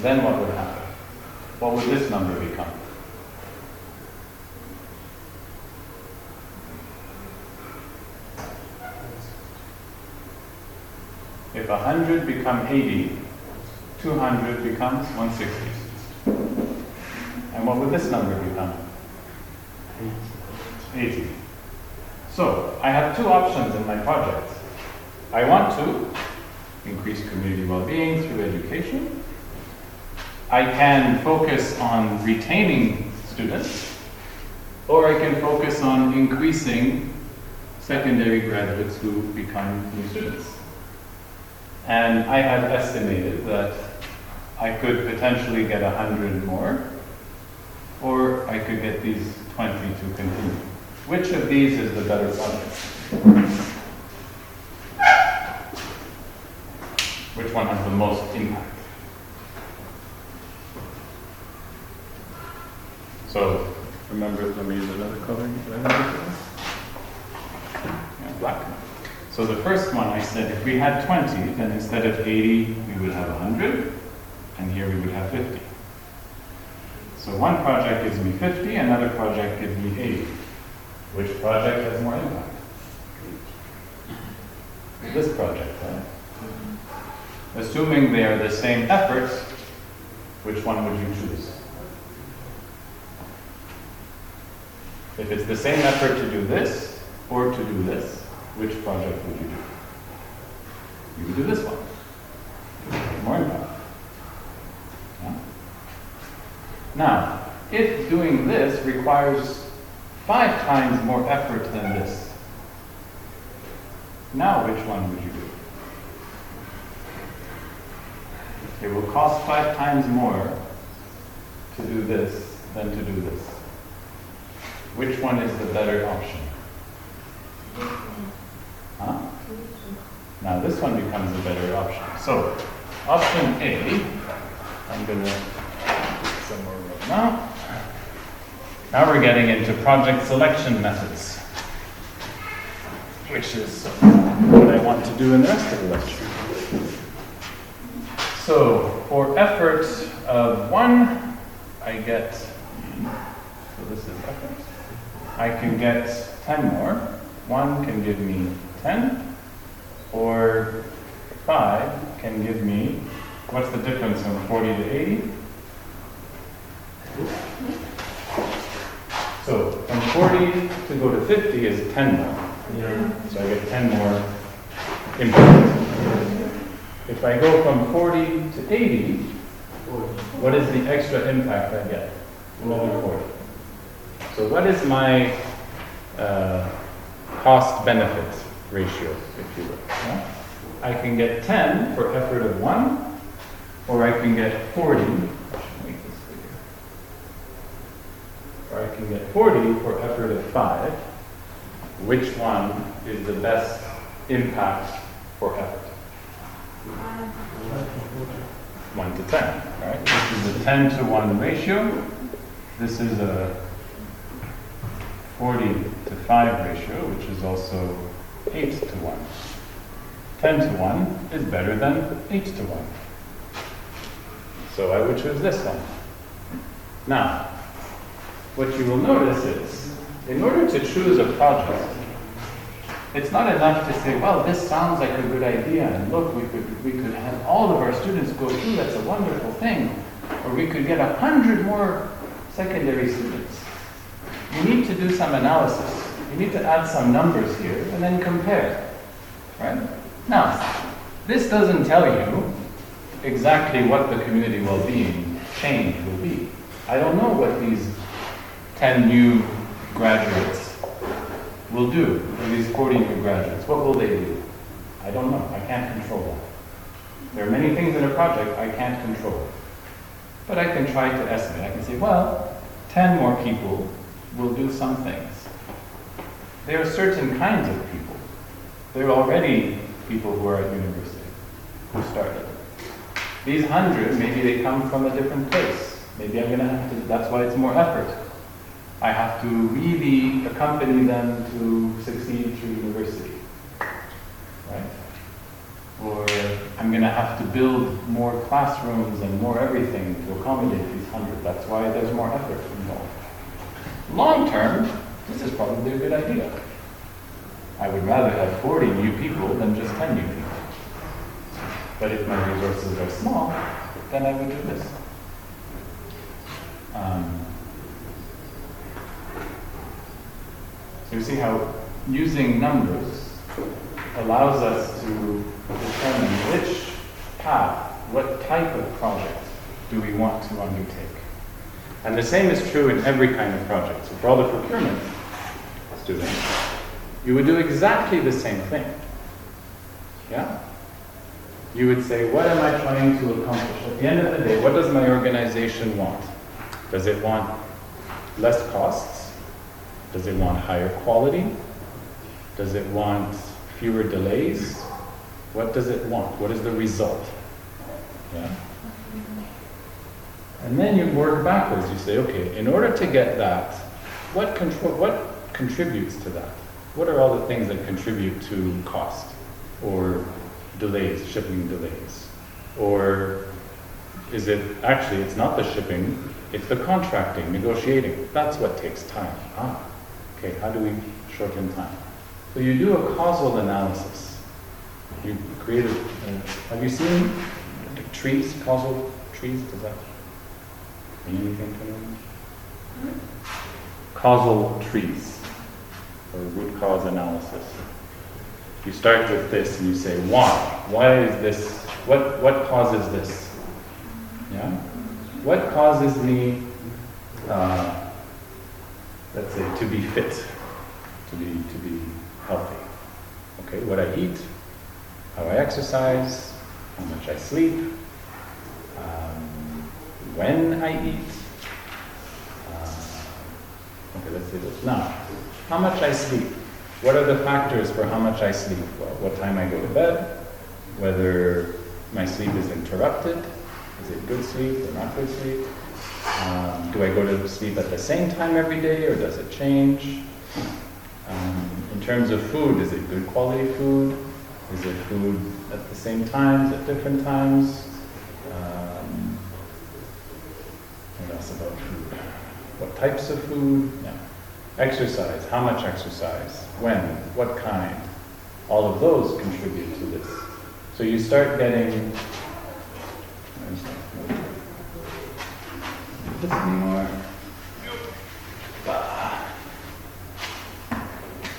Then what would happen? What would this number become? If 100 become 80, 200 becomes 160. And what would this number become? 80. So I have two options in my project. I want to increase community well-being through education. I can focus on retaining students, or I can focus on increasing secondary graduates who become new students. And I had estimated that I could potentially get 100 more, or I could get these 20 to continue. Which of these is the better project? Which one has the most impact? So, remember, let me use another color. Yeah, black. So the first one I said, if we had 20, then instead of 80, we would have 100, and here we would have 50. So one project gives me 50, another project gives me 80. Which project has more impact? This project, right? Assuming they are the same efforts, which one would you choose? If it's the same effort to do this, or to do this, which project would you do? You would do this one. More impact. Yeah? Now, if doing this requires 5 times more effort than this, now which one would you do? It will cost 5 times more to do this than to do this. which one is the better option? This one. Huh? This one. Now this one becomes a better option. So, option A, I'm going to put some more room now. Now we're getting into project selection methods, which is what I want to do in the rest of the lecture. So, for effort of 1, I get, so this is effort, I can get 10 more. 1 can give me 10, or 5 can give me, what's the difference from 40 to 80? So, from 40 to go to 50 is 10 more. Yeah. So I get 10 more impact. If I go from 40 to 80, what is the extra impact I get? Another 40. So what is my cost-benefit ratio, if you will? Yeah? I can get 10 for effort of 1, or I can get 40. I should make this bigger. Or I can get 40 for effort of 5. Which one is the best impact for effort? 1 to 10, right? This is a 10 to 1 ratio. This is a 40 to 5 ratio, which is also 8 to 1. 10 to 1 is better than 8 to 1. So I would choose this one. Now, what you will notice is, in order to choose a project, it's not enough to say, well, this sounds like a good idea, and look, we could have all of our students go through, that's a wonderful thing, or we could get 100 more secondary students. You need to do some analysis. You need to add some numbers here, and then compare, right? Now, this doesn't tell you exactly what the community well-being change will be. I don't know what these 10 new graduates will do, or these 40 new graduates. What will they do? I don't know. I can't control that. There are many things in a project I can't control. But I can try to estimate. I can say, well, 10 more people will do some things. There are certain kinds of people. There are already people who are at university, who started. These 100, maybe they come from a different place. Maybe I'm going to have to, that's why it's more effort. I have to really accompany them to succeed through university, right? Or I'm going to have to build more classrooms and more everything to accommodate these 100. That's why there's more effort involved. Long term, this is probably a good idea. I would rather have 40 new people than just 10 new people. But if my resources are small, then I would do this. So you see how using numbers allows us to determine which path, what type of project do we want to undertake. And the same is true in every kind of project. So for all the procurement students, you would do exactly the same thing. Yeah? You would say, what am I trying to accomplish? At the end of the day, what does my organization want? Does it want less costs? Does it want higher quality? Does it want fewer delays? What does it want? What is the result? Yeah? And then you work backwards. You say, okay, in order to get that, what contributes to that? What are all the things that contribute to cost or delays, shipping delays? Or is it, actually, it's not the shipping, it's the contracting, negotiating. That's what takes time. Okay, how do we shorten time? So you do a causal analysis. You create have you seen trees, causal trees? Does that mean anything to anyone? Causal trees, or root cause analysis. You start with this and you say, why? Why is this? What causes this? Yeah? What causes me, let's say, to be fit, to be healthy? Okay, what I eat, how I exercise, how much I sleep, when I eat. Okay, let's say this. Now, how much I sleep. What are the factors for how much I sleep? Well, what time I go to bed, whether my sleep is interrupted, is it good sleep or not good sleep? Do I go to sleep at the same time every day or does it change? In terms of food, is it good quality food? Is it food at the same times, at different times? What else about food? What types of food? Yeah. Exercise, how much exercise? When? What kind? All of those contribute to this. So you start getting... This anymore.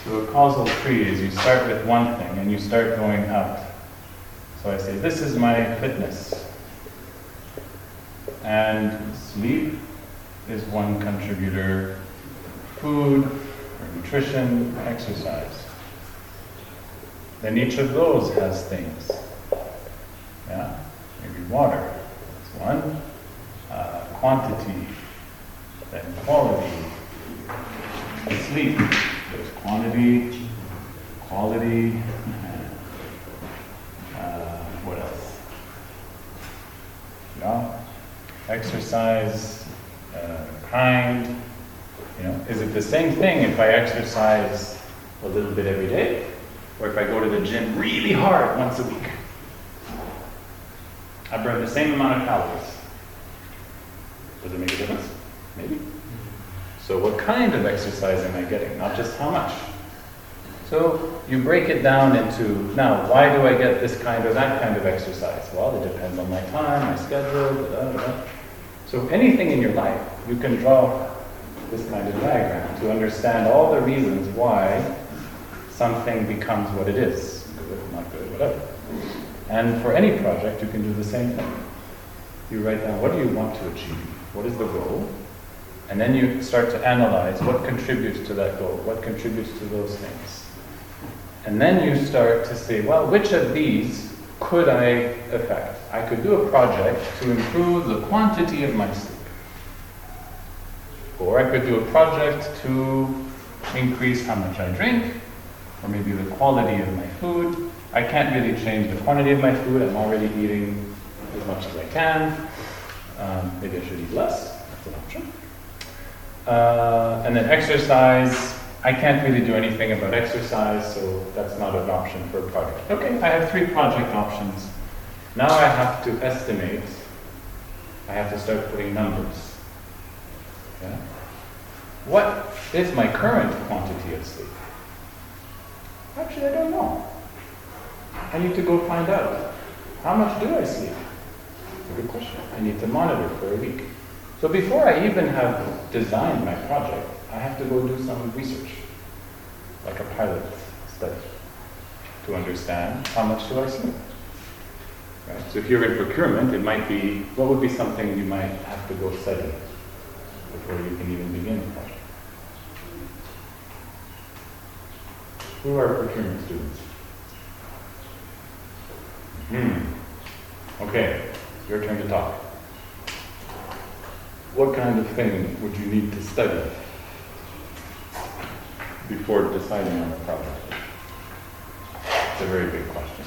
So a causal tree is you start with one thing and you start going up. So I say, this is my fitness. And sleep is one contributor. Food, or nutrition, exercise. Then each of those has things. Yeah? Maybe water, that's one. Quantity, then quality. Sleep, there's quantity, quality. What else? Yeah? Exercise, kind. You know, is it the same thing if I exercise a little bit every day, or if I go to the gym really hard once a week? I burn the same amount of calories. Does it make a difference? Maybe. So what kind of exercise am I getting? Not just how much. So you break it down into, now, why do I get this kind or that kind of exercise? Well, it depends on my time, my schedule, da, da, da. So anything in your life, you can draw this kind of diagram to understand all the reasons why something becomes what it is. Good, not good, whatever. And for any project, you can do the same thing. You write down, what do you want to achieve? What is the goal? And then you start to analyze what contributes to that goal, what contributes to those things. And then you start to say, well, which of these could I affect? I could do a project to improve the quantity of my sleep. Or I could do a project to increase how much I drink, or maybe the quality of my food. I can't really change the quantity of my food. I'm already eating as much as I can. Maybe I should eat less. That's an option. And then exercise. I can't really do anything about exercise, so that's not an option for a project. Okay, I have 3 project options. Now I have to estimate. I have to start putting numbers. Okay? What is my current quantity of sleep? Actually, I don't know. I need to go find out. How much do I sleep? It's a good question. I need to monitor for a week. So before I even have designed my project, I have to go do some research, like a pilot study, to understand how much do I sleep. Right? So if you're in procurement, it might be, what would be something you might have to go study before you can even begin a project? Who are procurement students? Okay, your turn to talk. What kind of thing would you need to study before deciding on a project? It's a very big question.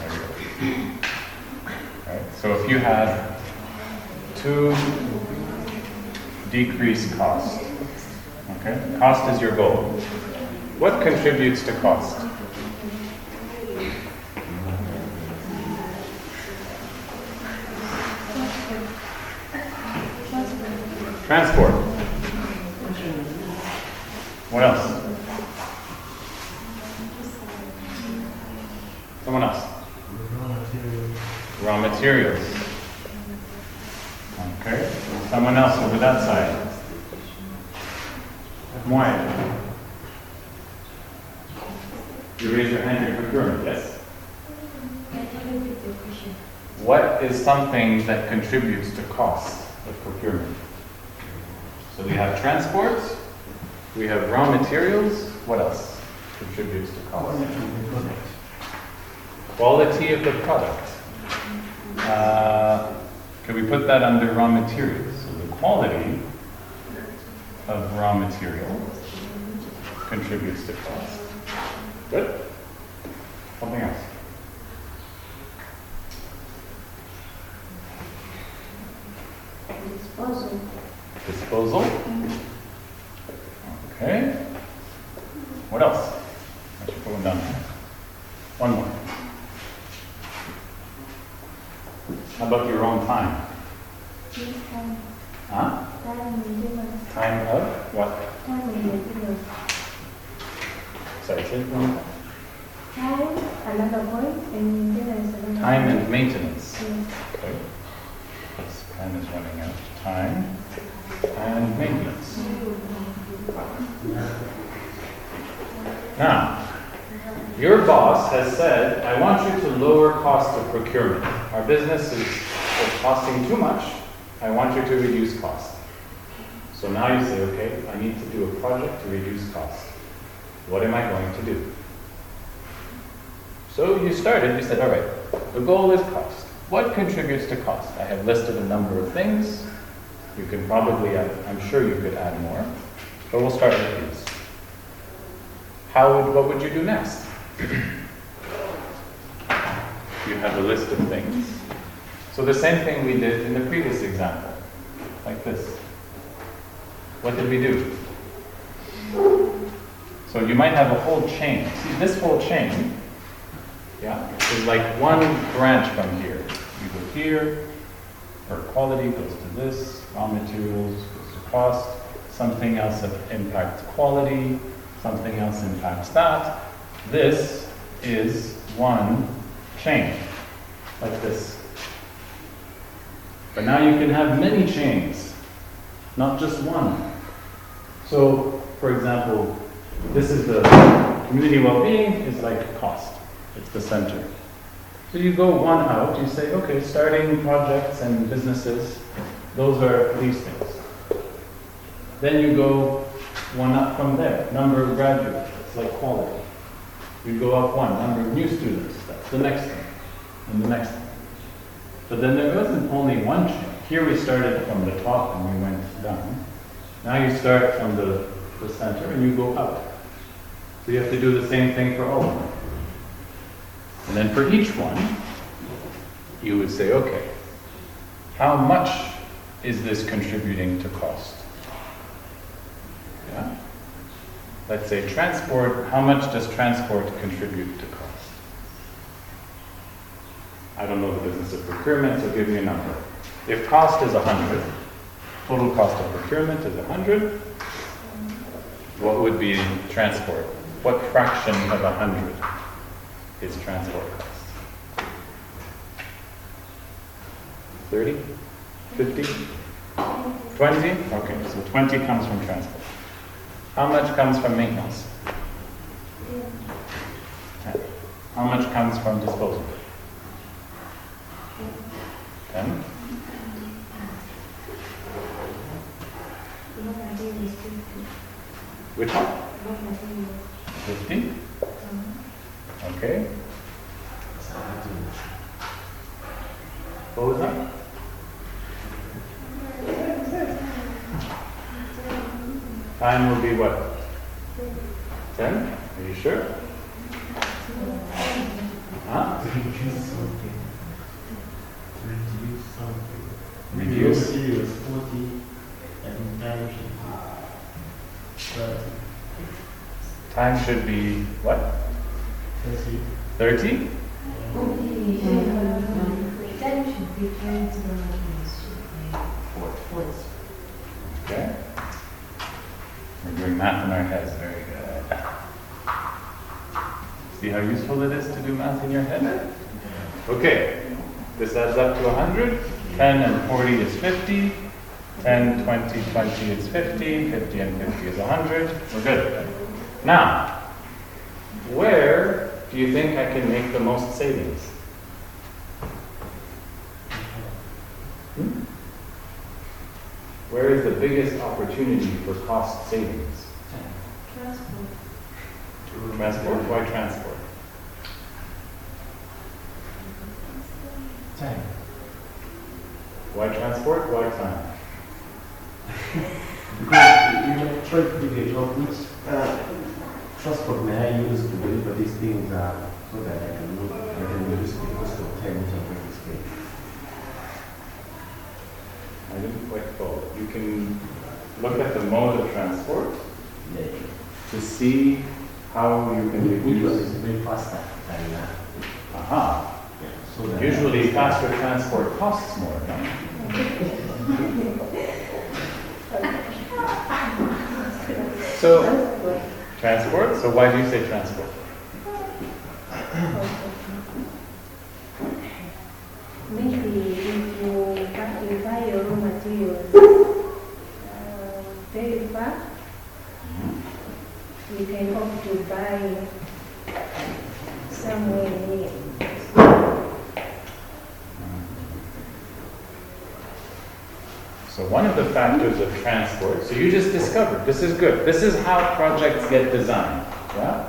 Right? So if you had to decrease cost, okay? Cost is your goal. What contributes to cost? Transport. What else? Someone else. Raw materials. Okay. Someone else over that side. Moy. You raise your hand in procurement, yes? What is something that contributes to cost of procurement? So we have transport, we have raw materials. What else contributes to cost? Quality of the product. Can we put that under raw materials? So the quality of raw material contributes to cost? Good. Something else. Disposal. Disposal. Okay. What else? I should put one down. One more. How about your own time? This time. Huh? Time maintenance. Time of what? Time maintenance. Sorry, say it one more Time, another point, and maintenance another time. Time point. and maintenance. Yes. Okay. This pen is running out. Time and maintenance. Now, your boss has said, I want you to lower cost of procurement. Our business is costing too much. I want you to reduce cost. So now you say, okay, I need to do a project to reduce cost. What am I going to do? So you started, you said, all right, the goal is cost. What contributes to cost? I have listed a number of things. You can probably add, I'm sure you could add more, but we'll start with these. What would you do next? You have a list of things. So the same thing we did in the previous example, like this. What did we do? So you might have a whole chain. See, this whole chain, yeah, is like one branch from here. You go here, or quality goes to this, raw materials goes to cost, something else that impacts quality, something else impacts that. This is one chain, like this. But now you can have many chains, not just one. So, for example, this is the community well-being is like cost. It's the center. So you go one out, you say, okay, starting projects and businesses, those are these things. Then you go one up from there, number of graduates, that's like quality. You go up one, number of new students, that's the next thing, and the next thing. But then there wasn't only one chain. Here we started from the top and we went down. Now you start from the center and you go up. So you have to do the same thing for all of them. And then for each one, you would say, okay, how much is this contributing to cost? Yeah? Let's say transport, how much does transport contribute to cost? I don't know the business of procurement, so give me a number. If cost is 100, total cost of procurement is 100, what would be transport? What fraction of 100 is transport cost? 30? 50? 20? Okay, so 20 comes from transport. How much comes from maintenance? 10. How much comes from disposal? 10. Which one? 50? Okay. What was that? Time will be what? 10? Are you sure? Huh? Reduce something. Reduce something. Reduce? Serious 40 and time should be 30. Time should be what? 30. 30? Time should be 20. Okay. We're doing math in our heads. Very good. See how useful it is to do math in your head? Okay. This adds up to 100. 10 and 40 is 50. 10, 20, 20 is 50. 50 and 50 is 100. We're good. Now, where do you think I can make the most savings? Where is the biggest opportunity for cost savings? Transport. Transport? Why transport? Time. Why transport? Why time? Because you might try to do a job which transport may I use to deliver these things so that I can reduce the cost of time which I'm going to spend? I didn't quite follow. You can look at the mode of transport Yeah. to see how you can Which one reduce. is way faster than Aha. yeah. So that Usually faster transport costs more, no? So, transport, so why do you say transport? Maybe if you buy your raw materials very far, you can hope to buy somewhere near. So one of the factors of transport, so you just discovered, this is good. This is how projects get designed, yeah?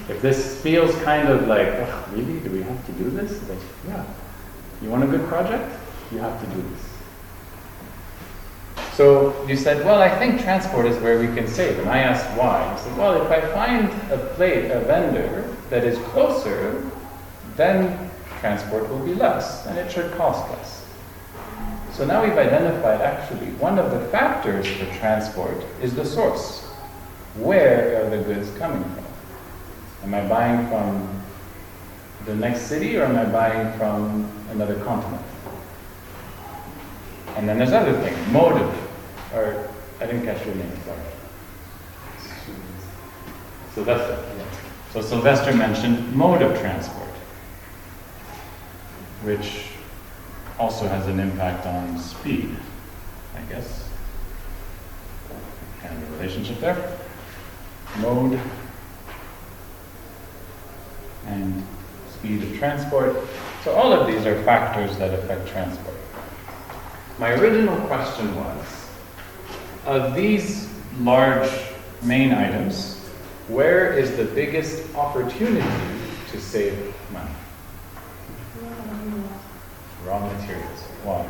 If this feels kind of like, "Ugh, really, do we have to do this?" Like, yeah. You want a good project? You have to do this. So you said, well, I think transport is where we can save. And I asked why. I said, well, if I find a vendor that is closer, then transport will be less, and it should cost less. So now we've identified actually one of the factors for transport is the source. Where are the goods coming from? Am I buying from the next city or am I buying from another continent? And then there's other things, motive, or I didn't catch your name, sorry. Sylvester. So Sylvester mentioned mode of transport, which also has an impact on speed, I guess. Kind of a relationship there. Mode and speed of transport. So all of these are factors that affect transport. My original question was, of these large main items, where is the biggest opportunity to save money? Raw materials. Why?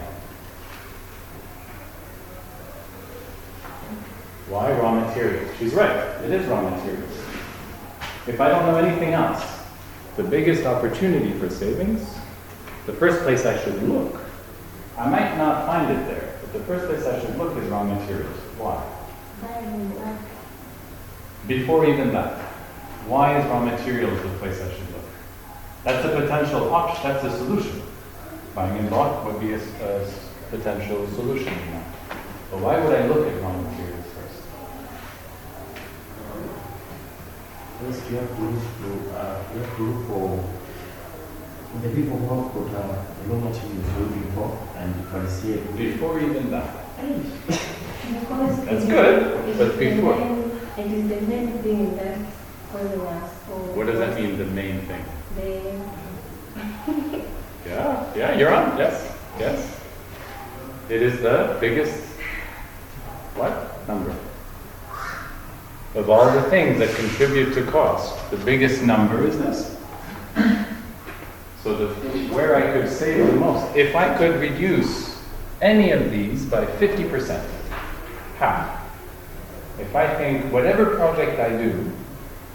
Why raw materials? She's right. It is raw materials. If I don't know anything else, the biggest opportunity for savings, the first place I should look, I might not find it there, but the first place I should look is raw materials. Why? Before even that, why is raw materials the place I should look? That's a potential option, that's a solution. Buying in bulk would be a potential solution. But why would I look at raw materials first? first you have to look for the people who have got raw materials looking for and differentiate. Before even that. Because That's it good, is but before. It is the main thing that's causing us. What does that mean, the main thing? The Yeah, you're on. Yes, yes. It is the biggest, what? Number. Of all the things that contribute to cost, the biggest number is this. So where I could save the most, if I could reduce any of these by 50%, half. If I think whatever project I do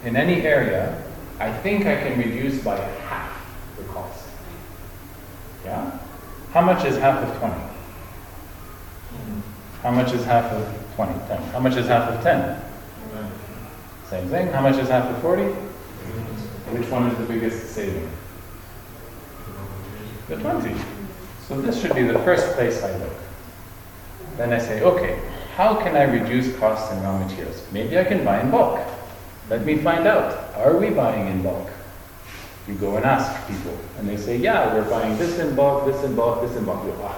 in any area, I think I can reduce by half the cost. Yeah? How much is half of 20? How much is half of 20? 10. How much is half of 10? Same thing. How much is half of 40? Which one is the biggest saving? The 20. So this should be the first place I look. Then I say, okay, how can I reduce costs in raw materials? Maybe I can buy in bulk. Let me find out. Are we buying in bulk? You go and ask people, and they say, yeah, we're buying this in bulk, this in bulk, this in bulk. You go,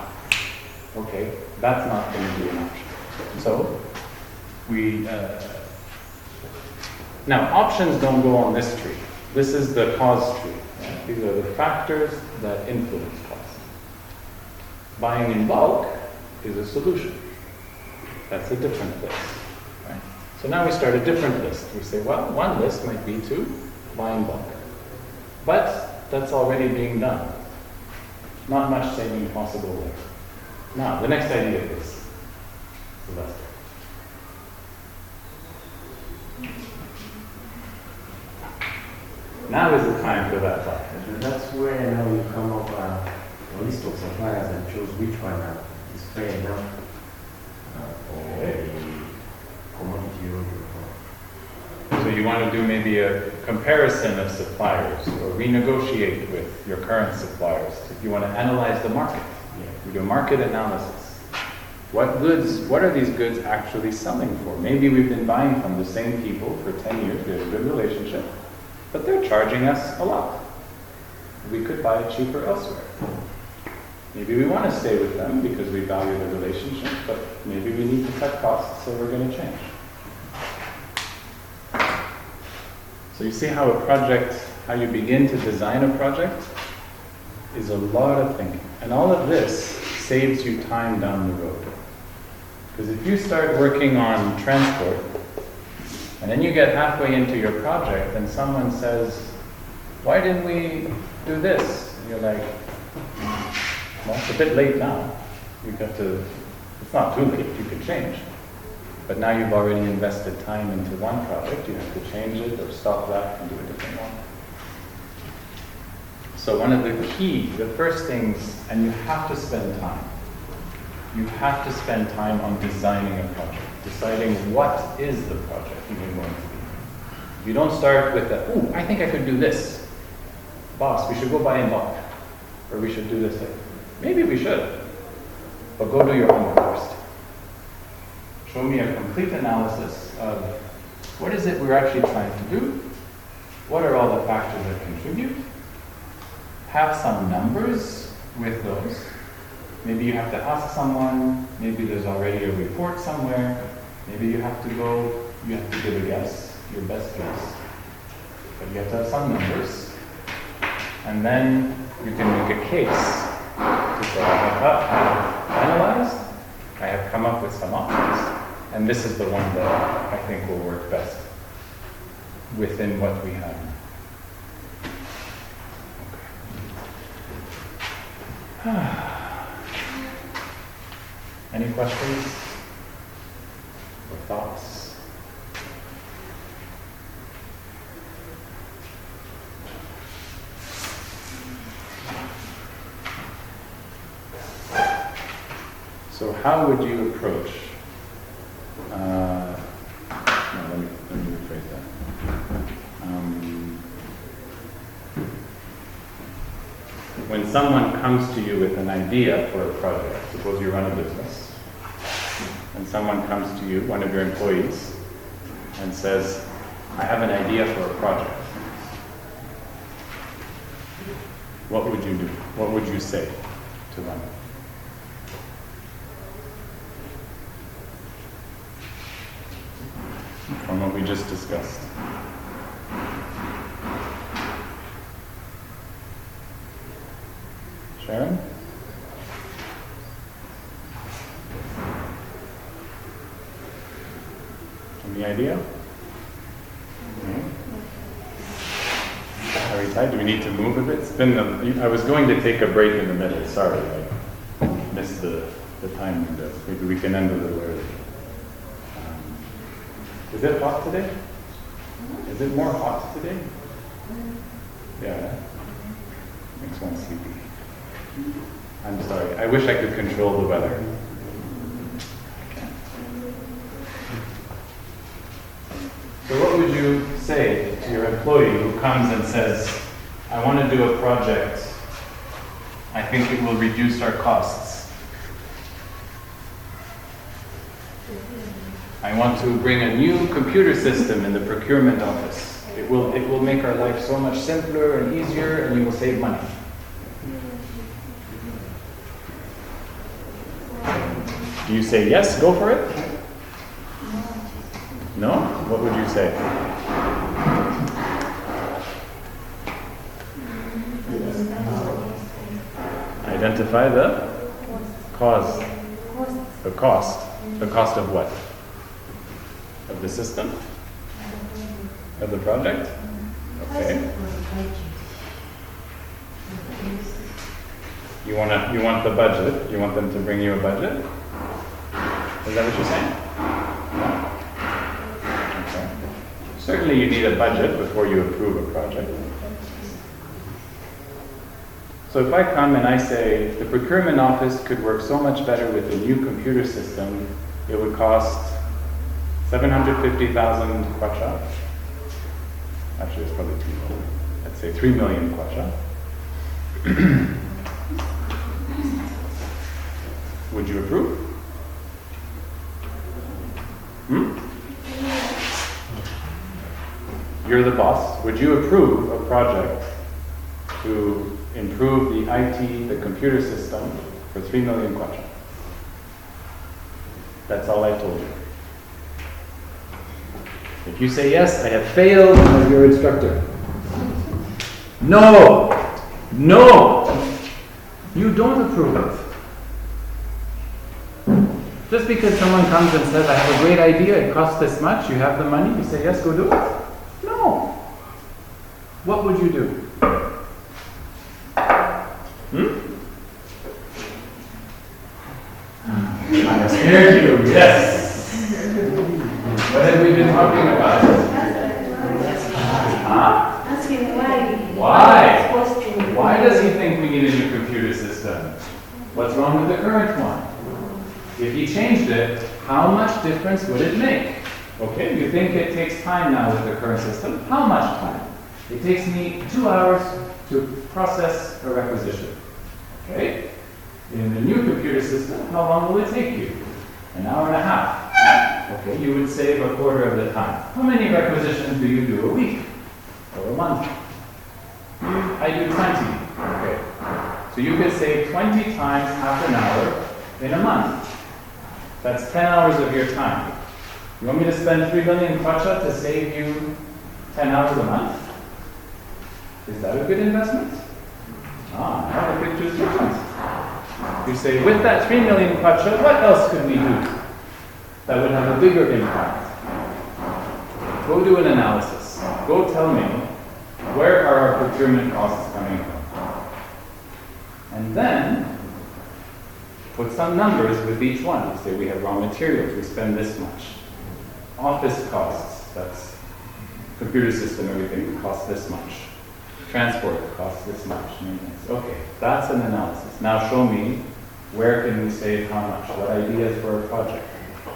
okay, that's not going to be an option. So, now options don't go on this tree. This is the cause tree. Yeah? These are the factors that influence cost. Buying in bulk is a solution. That's a different place. Right? So now we start a different list. We say, well, one list might be to buy in bulk. But that's already being done. Not much saving possible there. Now, the next idea is Sylvester. Now is the time for that thought. And that's where now you come up a list of suppliers and choose which one is fair enough for the commodity you're looking for. So you want to do maybe a comparison of suppliers or renegotiate with your current suppliers. If you want to analyze the market, Yeah. you do market analysis. What are these goods actually selling for? Maybe we've been buying from the same people for 10 years, we have a good relationship, but they're charging us a lot. We could buy it cheaper elsewhere. Maybe we want to stay with them because we value the relationship, but maybe we need to cut costs, so we're going to change. So you see how how you begin to design a project is a lot of thinking. And all of this saves you time down the road. Because if you start working on transport, and then you get halfway into your project and someone says, why didn't we do this? And you're like, well, it's a bit late now. It's not too late, you can change. But now you've already invested time into one project, you have to change it or stop that and do a different one. So one of the first things, and you have to spend time. You have to spend time on designing a project, deciding what is the project even going to be. If you don't start with I think I could do this. Boss, we should go buy in bulk. Or we should do this thing. Maybe we should. But go do your homework first. Show me a complete analysis of what is it we're actually trying to do? What are all the factors that contribute? Have some numbers with those. Maybe you have to ask someone, maybe there's already a report somewhere, maybe you have to give a guess, your best guess. But you have to have some numbers. And then you can make a case to say, I have analyzed, I have come up with some options, and this is the one that I think will work best within what we have. Any questions or thoughts? So how would you approach, let me rephrase that. When someone comes to you with an idea for a project, suppose you run a business, and someone comes to you, one of your employees, and says, I have an idea for a project. What would you do? What would you say to them? From what we just discussed. Sharon? Any idea? No? Are we tired? Do we need to move a bit? I was going to take a break in the middle. Sorry, I missed the time window. Maybe we can end a little early. Is it hot today? Is it more hot today? Yeah. Makes one sleepy. I'm sorry. I wish I could control the weather. I can't. So what would you say to your employee who comes and says, I want to do a project. I think it will reduce our costs. I want to bring a new computer system in the procurement office. It will make our life so much simpler and easier, and you will save money. Do you say yes, go for it? No? What would you say? Identify the cause. The cost. The cost of what? Of the system? Of the project? Okay. You want the budget? You want them to bring you a budget? Is that what you're saying? No? Okay. Certainly you need a budget before you approve a project. So if I come and I say, the procurement office could work so much better with the new computer system, it would cost 750,000 kwacha. Actually, it's probably too low. Let's say 3 million kwacha. Would you approve? You're the boss. Would you approve a project to improve the IT, the computer system, for 3 million kwacha? That's all I told you. If you say yes, I have failed as your instructor. No! No! You don't approve it. Just because someone comes and says, I have a great idea, it costs this much, you have the money, you say yes, go do it? No. What would you do? I scared you, yes. What have we been talking about? Huh? Asking why. Why? Supposed to. Why does he think we need a new computer system? What's wrong with the current one? If he changed it, how much difference would it make? Okay, you think it takes time now with the current system. How much time? It takes me 2 hours to process a requisition. Okay? In the new computer system, how long will it take you? 1.5 hours. Okay, you would save 1/4 of the time. How many requisitions do you do a week? Or a month? I do 20. Okay. So you could save 20 times half an hour in a month. That's 10 hours of your time. You want me to spend 3 million kwacha to save you 10 hours a month? Is that a good investment? Now the picture's different. You say, with that 3 million kwacha, what else could we do that would have a bigger impact? Go do an analysis. Go tell me, where are our procurement costs coming from? And then, put some numbers with each one. You say, we have raw materials, we spend this much. Office costs, that's computer system, everything costs this much. Transport costs this much. Maintenance. Okay, that's an analysis. Now show me, where can we save how much? What ideas for a project?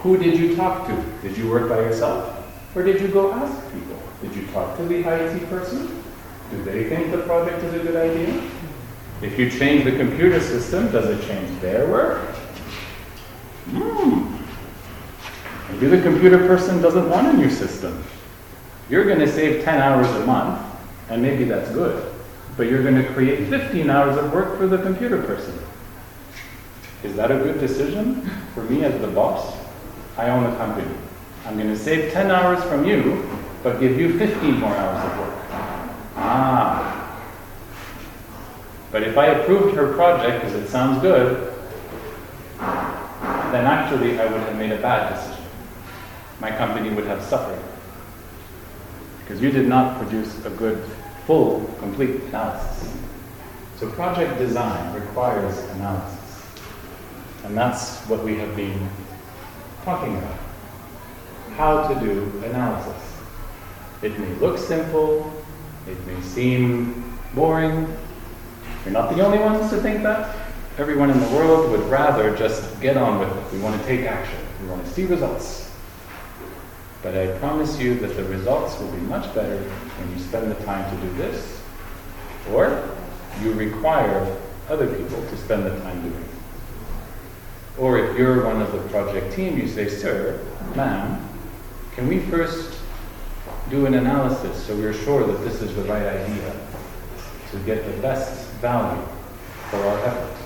Who did you talk to? Did you work by yourself? Or did you go ask people? Did you talk to the IT person? Do they think the project is a good idea? If you change the computer system, does it change their work? Maybe the computer person doesn't want a new system. You're going to save 10 hours a month, and maybe that's good. But you're going to create 15 hours of work for the computer person. Is that a good decision for me as the boss? I own a company. I'm going to save 10 hours from you, but give you 15 more hours of work. But if I approved her project because it sounds good, then actually I would have made a bad decision. My company would have suffered. Because you did not produce a good, full, complete analysis. So project design requires analysis. And that's what we have been talking about. How to do analysis. It may look simple, it may seem boring. You're not the only ones to think that. Everyone in the world would rather just get on with it. We want to take action. We want to see results. But I promise you that the results will be much better when you spend the time to do this, or you require other people to spend the time doing it. Or if you're one of the project team, you say, sir, ma'am, can we first do an analysis so we're sure that this is the right idea to get the best value for our effort?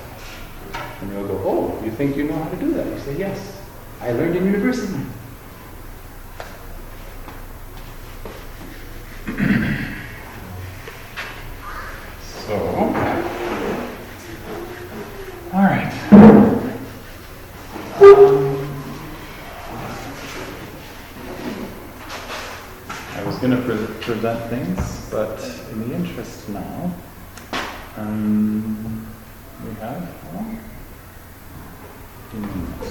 And you'll go, oh, you think you know how to do that? You say, yes, I learned in university. So, all right. I was going to present things, but in the interest now, we have 15 minutes.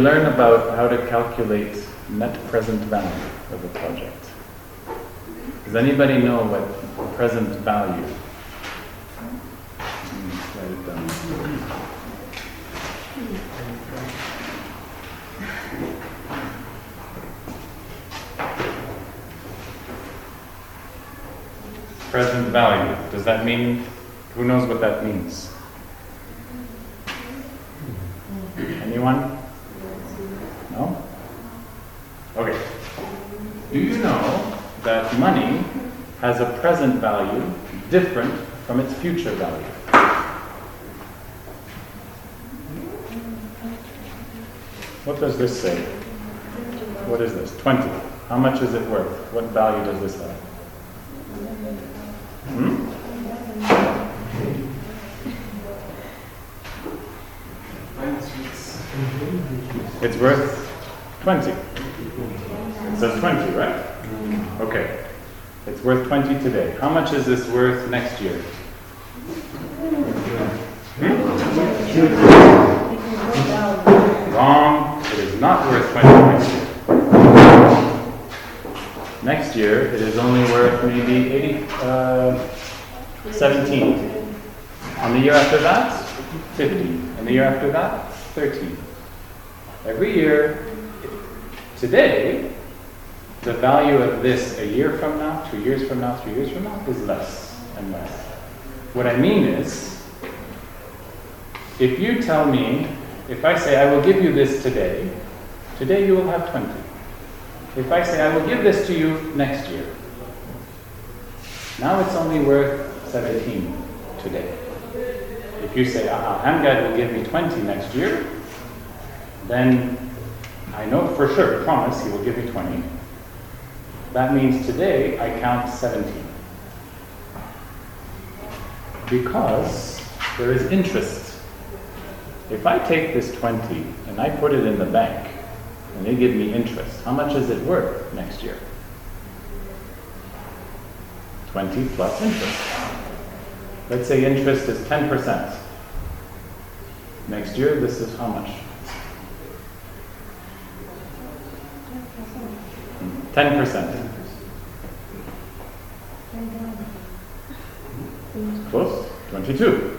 learn about how to calculate net present value of a project. Does anybody know what present value? Write it down. Present value. Does that mean, who knows what that means? Anyone? No? Okay. Do you know that money has a present value different from its future value? What does this say? What is this? 20. How much is it worth? What value does this have? It's worth 20. It says 20, right? Okay. It's worth 20 today. How much is this worth next year? Wrong. It is not worth 20 next year. Next year, it is only worth maybe 17. And the year after that, 50. And the year after that, 13. Every year, today, the value of this a year from now, 2 years from now, 3 years from now, is less and less. What I mean is, if you tell me, if I say I will give you this today, today you will have 20. If I say I will give this to you next year, now it's only worth 17 today. If you say, Hamgad will give me 20 next year, then I know for sure, promise, he will give me 20. That means today I count 17. Because there is interest. If I take this 20 and I put it in the bank, and they give me interest, how much is it worth next year? 20 plus interest. Let's say interest is 10%. Next year, this is how much? 10%. Close. 22.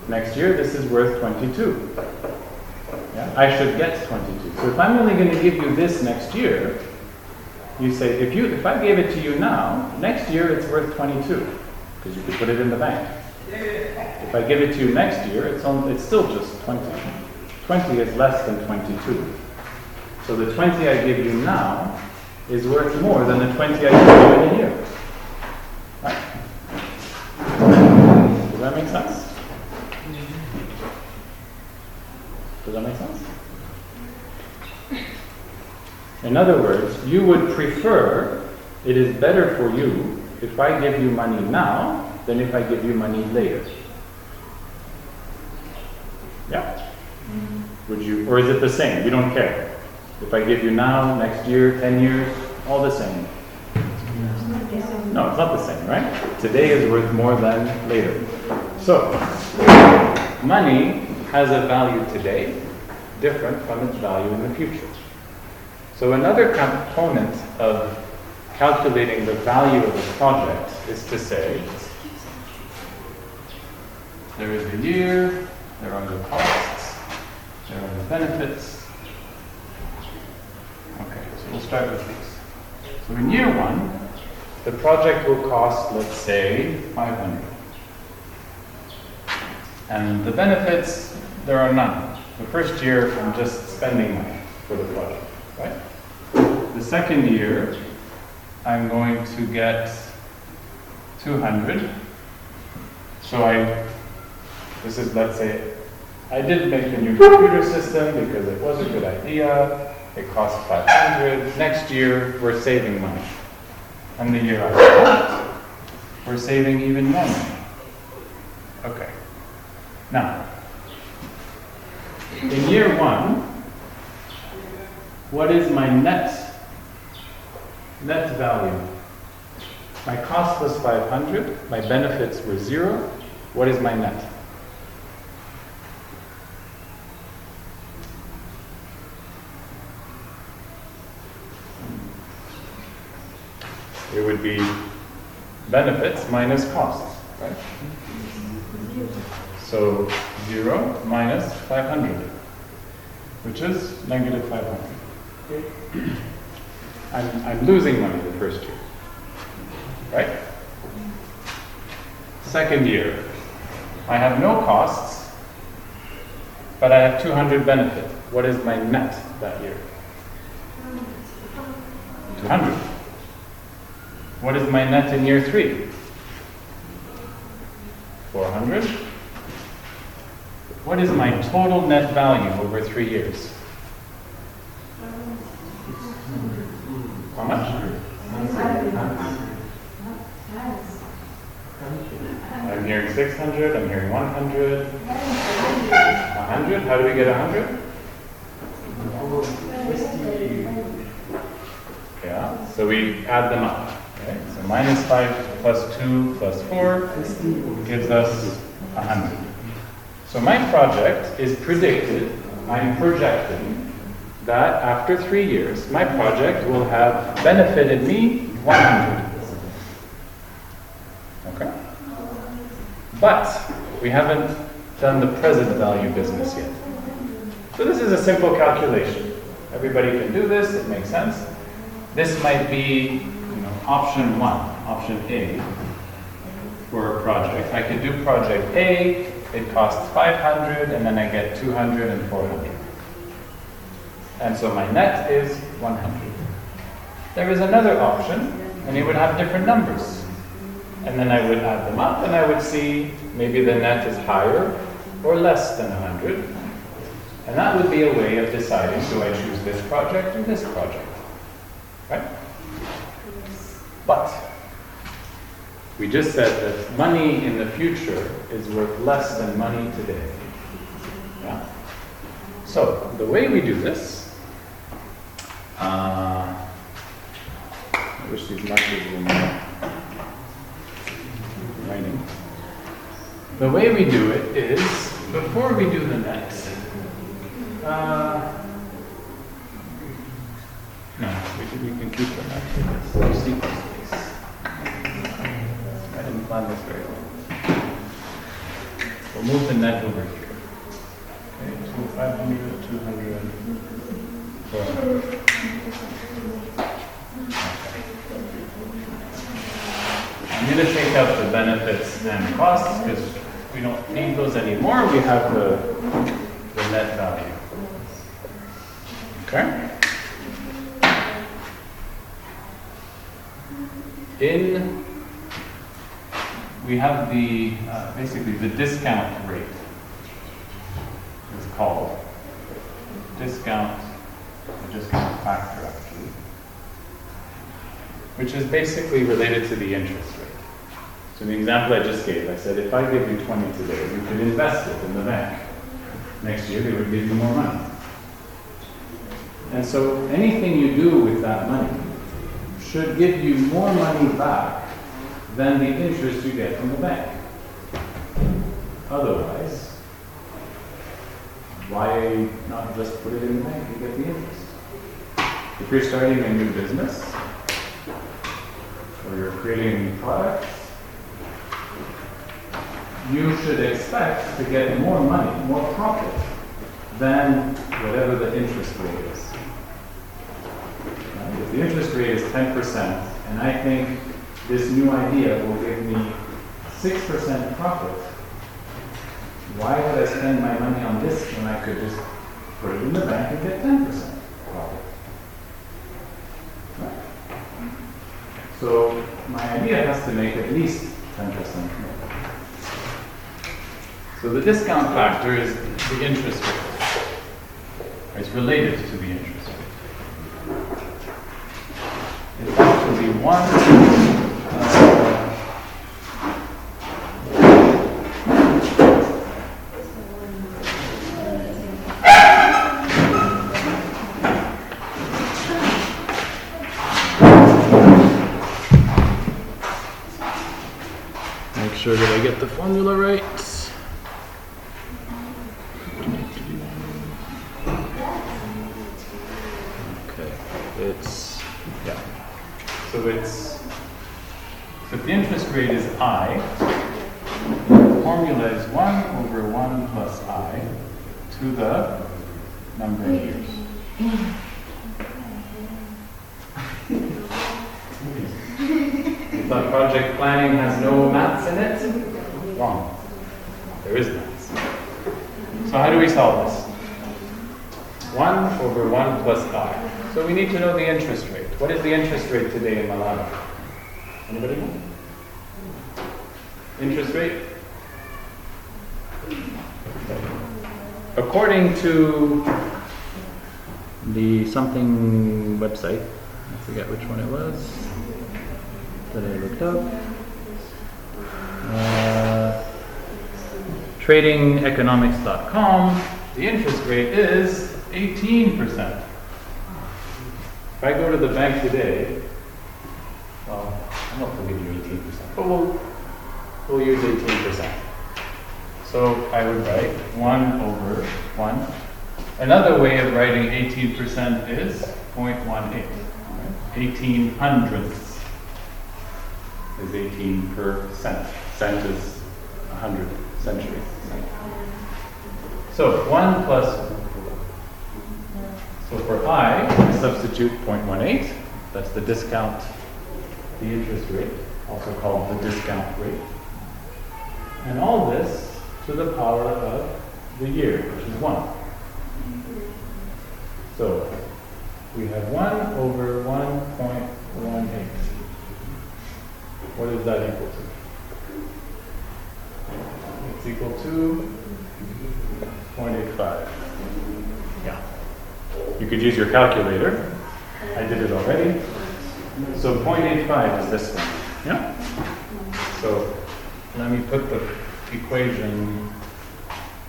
Next year, this is worth 22. Yeah? I should get 22. So if I'm only going to give you this next year, you say, if I gave it to you now, next year it's worth 22, because you could put it in the bank. If I give it to you next year, it's still just 20. 20 is less than 22. So the 20 I give you now is worth more than the 20 I give you in a year. Right? Does that make sense? Does that make sense? In other words, you would prefer, it is better for you if I give you money now than if I give you money later. Yeah? Would you, or is it the same? You don't care. If I give you now, next year, 10 years, all the same. No, it's not the same, right? Today is worth more than later. So, money has a value today different from its value in the future. So another component of calculating the value of a project is to say, there is the year, there are the costs, there are the benefits. Okay, so we'll start with these. So in year one, the project will cost, let's say, 500. And the benefits, there are none. The first year, I'm just spending money for the project, right? The second year, I'm going to get 200. So this is, let's say, I did make a new computer system because it was a good idea. It cost 500. Next year, we're saving money. And the year after that, we're saving even more money. Okay. Now, in year one, what is my net value? My cost was 500, my benefits were 0. What is my net? would be benefits minus costs, right? So 0 minus 500, which is negative 500. I'm losing money the first year, right? Second year, I have no costs, but I have 200 benefit. What is my net that year? 200. What is my net in year 3? 400. What is my total net value over 3 years? How much? I'm hearing 600, I'm hearing 100. 100? How do we get 100? Yeah, so we add them up. Okay? So minus 5 plus 2 plus 4 gives us 100. So my project is predicted, I'm projecting that after 3 years, my project will have benefited me 100. Okay? But we haven't done the present value business yet. So this is a simple calculation. Everybody can do this, it makes sense. This might be, option 1, option A for a project. I could do project A, it costs 500, and then I get 200 and 400. And so my net is 100. There is another option, and it would have different numbers. And then I would add them up, and I would see maybe the net is higher or less than 100. And that would be a way of deciding, do I choose this project or this project? Right? But we just said that money in the future is worth less than money today. Yeah? So the way we do this, I wish these markers were more writing. The way we do it is, before we do the net, no, we can keep them after this. Sequence space. I didn't plan this very well. We'll move the net over here. Okay, 500, 200, 400. I'm going to take out the benefits and costs because we don't need those anymore. We have the net value. Okay? We have the, basically the discount rate is called discount factor actually, which is basically related to the interest rate. So the example I just gave, I said if I give you 20 today, you could invest it in the bank. Next year they would give you more money. And so anything you do with that money should give you more money back than the interest you get from the bank. Otherwise, why not just put it in the bank and get the interest? If you're starting a new business, or you're creating a new product, you should expect to get more money, more profit, than whatever the interest rate is. Right? If the interest rate is 10%, and I think this new idea will give me 6% profit, why would I spend my money on this when I could just put it in the bank and get 10% profit? Right? So my idea has to make at least 10% more. So the discount factor is the interest rate. It's related to the interest rate. It's actually make sure that I get the formula right. So it's rate is I, the formula is 1 over 1 plus I to the number of years. You thought project planning has no maths in it? Wrong. There is maths. So how do we solve this? 1 over 1 plus I. So we need to know the interest rate. What is the interest rate today in Malawi? Anybody know? Interest rate? According to the something website, I forget which one it was that I looked up. Tradingeconomics.com, the interest rate is 18%. If I go to the bank today, well, I'm not going to give you 18%, but we'll use 18%. So I would write 1 over 1. Another way of writing 18% is 0.18. 18 hundredths is 18%. Cent is 100 centuries. So 1 plus, so for I, I substitute 0.18. That's the discount, the interest rate, also called the discount rate. And all this to the power of the year, which is 1. So we have 1 over 1.18. What is that equal to? It's equal to 0.85. Yeah. You could use your calculator. I did it already. So 0.85 is this one. Yeah? So let me put the equation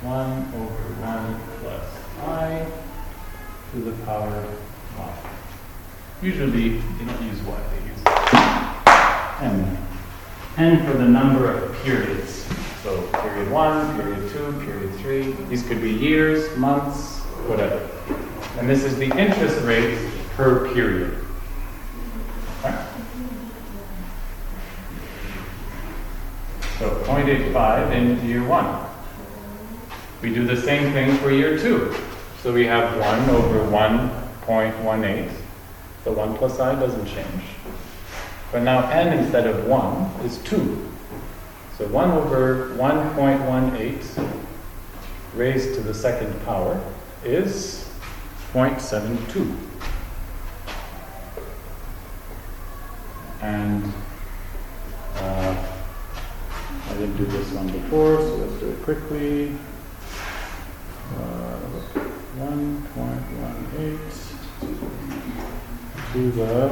1 over 1 plus I to the power of y. Usually they don't use y, they use n. N for the number of periods. So period 1, period 2, period 3. These could be years, months, whatever. And this is the interest rate per period. Okay? So 0.85 in year 1. We do the same thing for year 2. So we have 1 over 1.18. The 1 plus I doesn't change. But now n instead of 1 is 2. So 1 over 1.18 raised to the second power is 0.72. And I didn't do this one before, so let's do it quickly. 1.18 to the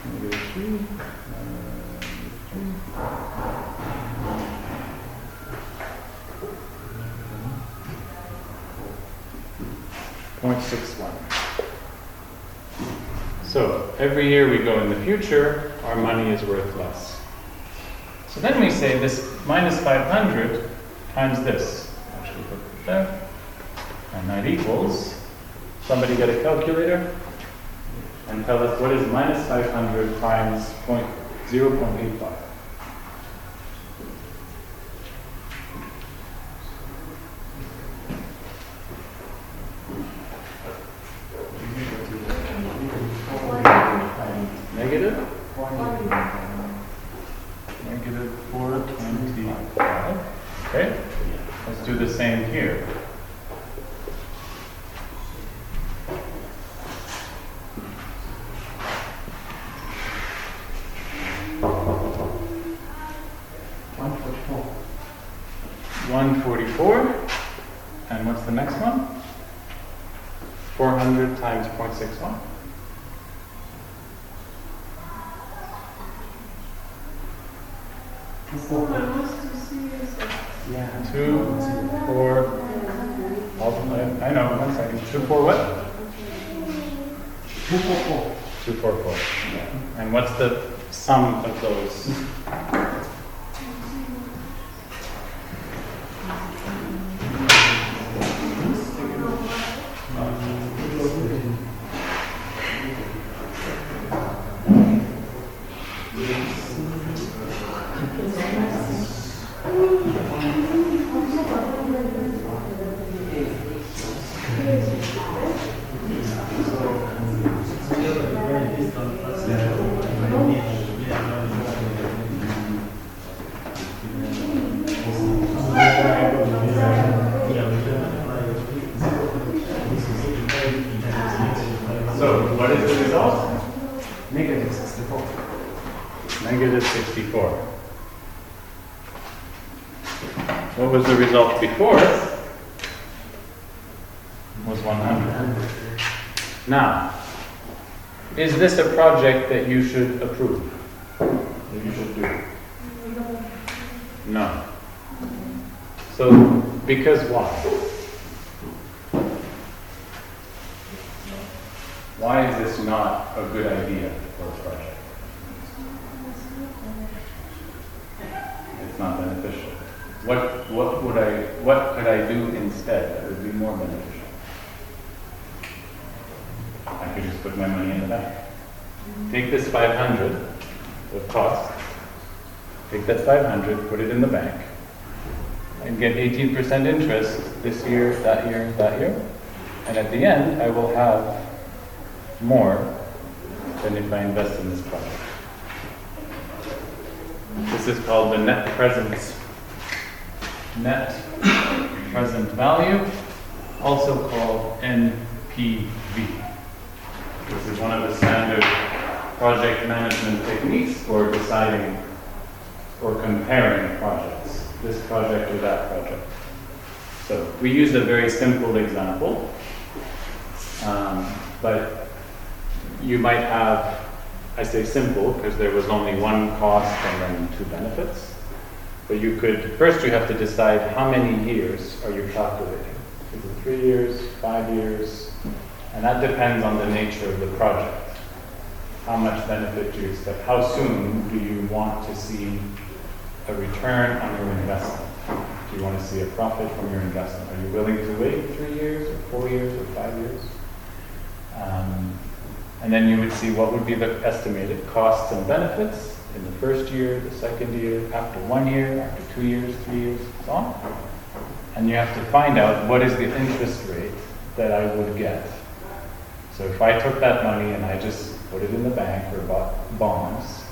-3, 0.61. So every year we go in the future, our money is worth less. So then we say this minus 500 times this. Actually put it there. And that equals, somebody get a calculator and tell us what is minus 500 times 0.85. Negative 425. Okay, let's do the same here. $144. And what's the next one? 400 times 0.61. Yeah. 2, 4. I know. 1 second. 2, 4. What? 244. 244. And what's the sum of those? So, what is the result? Negative 64. Negative 64. What was the result before? Was 100. Now, is this a project that you should approve? That you should do? No. So, because why? Why is this not a good idea for a project? It's not beneficial. What could I do instead that would be more beneficial? I could just put my money in the bank. Take this 500 of cost. Take that 500, put it in the bank, and get 18% interest this year, that year, that year. And at the end, I will have more than if I invest in this project. This is called the net present value, also called NPV. This is one of the standard project management techniques for deciding or comparing projects, this project or that project. So we used a very simple example, but you might have, I say simple because there was only one cost and then two benefits. But you could, first you have to decide how many years are you calculating. Is it 3 years, 5 years? And that depends on the nature of the project. How much benefit do you expect? How soon do you want to see a return on your investment? Do you want to see a profit from your investment? Are you willing to wait 3 years or 4 years or 5 years? And then you would see what would be the estimated costs and benefits in the first year, the second year, after 1 year, after 2 years, 3 years, so on. And you have to find out what is the interest rate that I would get. So if I took that money and I just put it in the bank or bought bonds,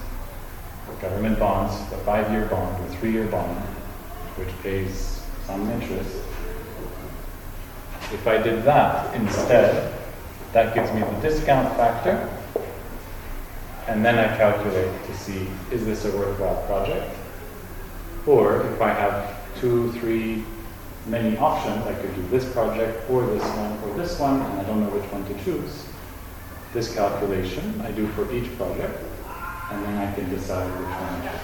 government bonds, a 5-year bond or 3-year bond, which pays some interest, if I did that instead, that gives me the discount factor, and then I calculate to see, is this a worthwhile project? Or if I have 2, 3, many options, I could do this project or this one, and I don't know which one to choose. This calculation I do for each project, and then I can decide which one I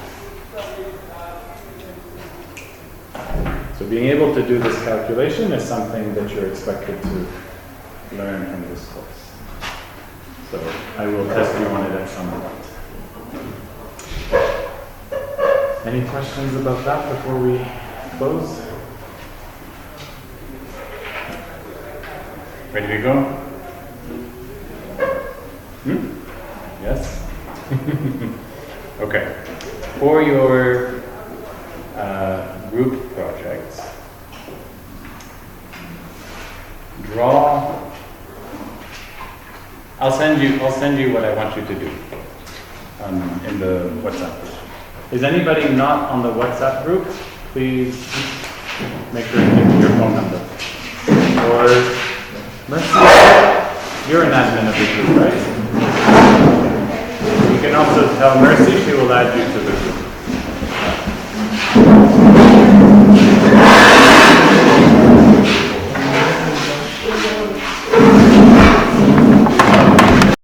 choose. So being able to do this calculation is something that you're expected to learn from this course. So I will test you on it at some point. Any questions about that before we close? Ready to go? Yes? Okay. For your group projects, draw. I'll send you what I want you to do in the WhatsApp group. Is anybody not on the WhatsApp group? Please make sure to give me your phone number. Or Mercy, you're an admin of the group, right? You can also tell Mercy, she will add you to the group.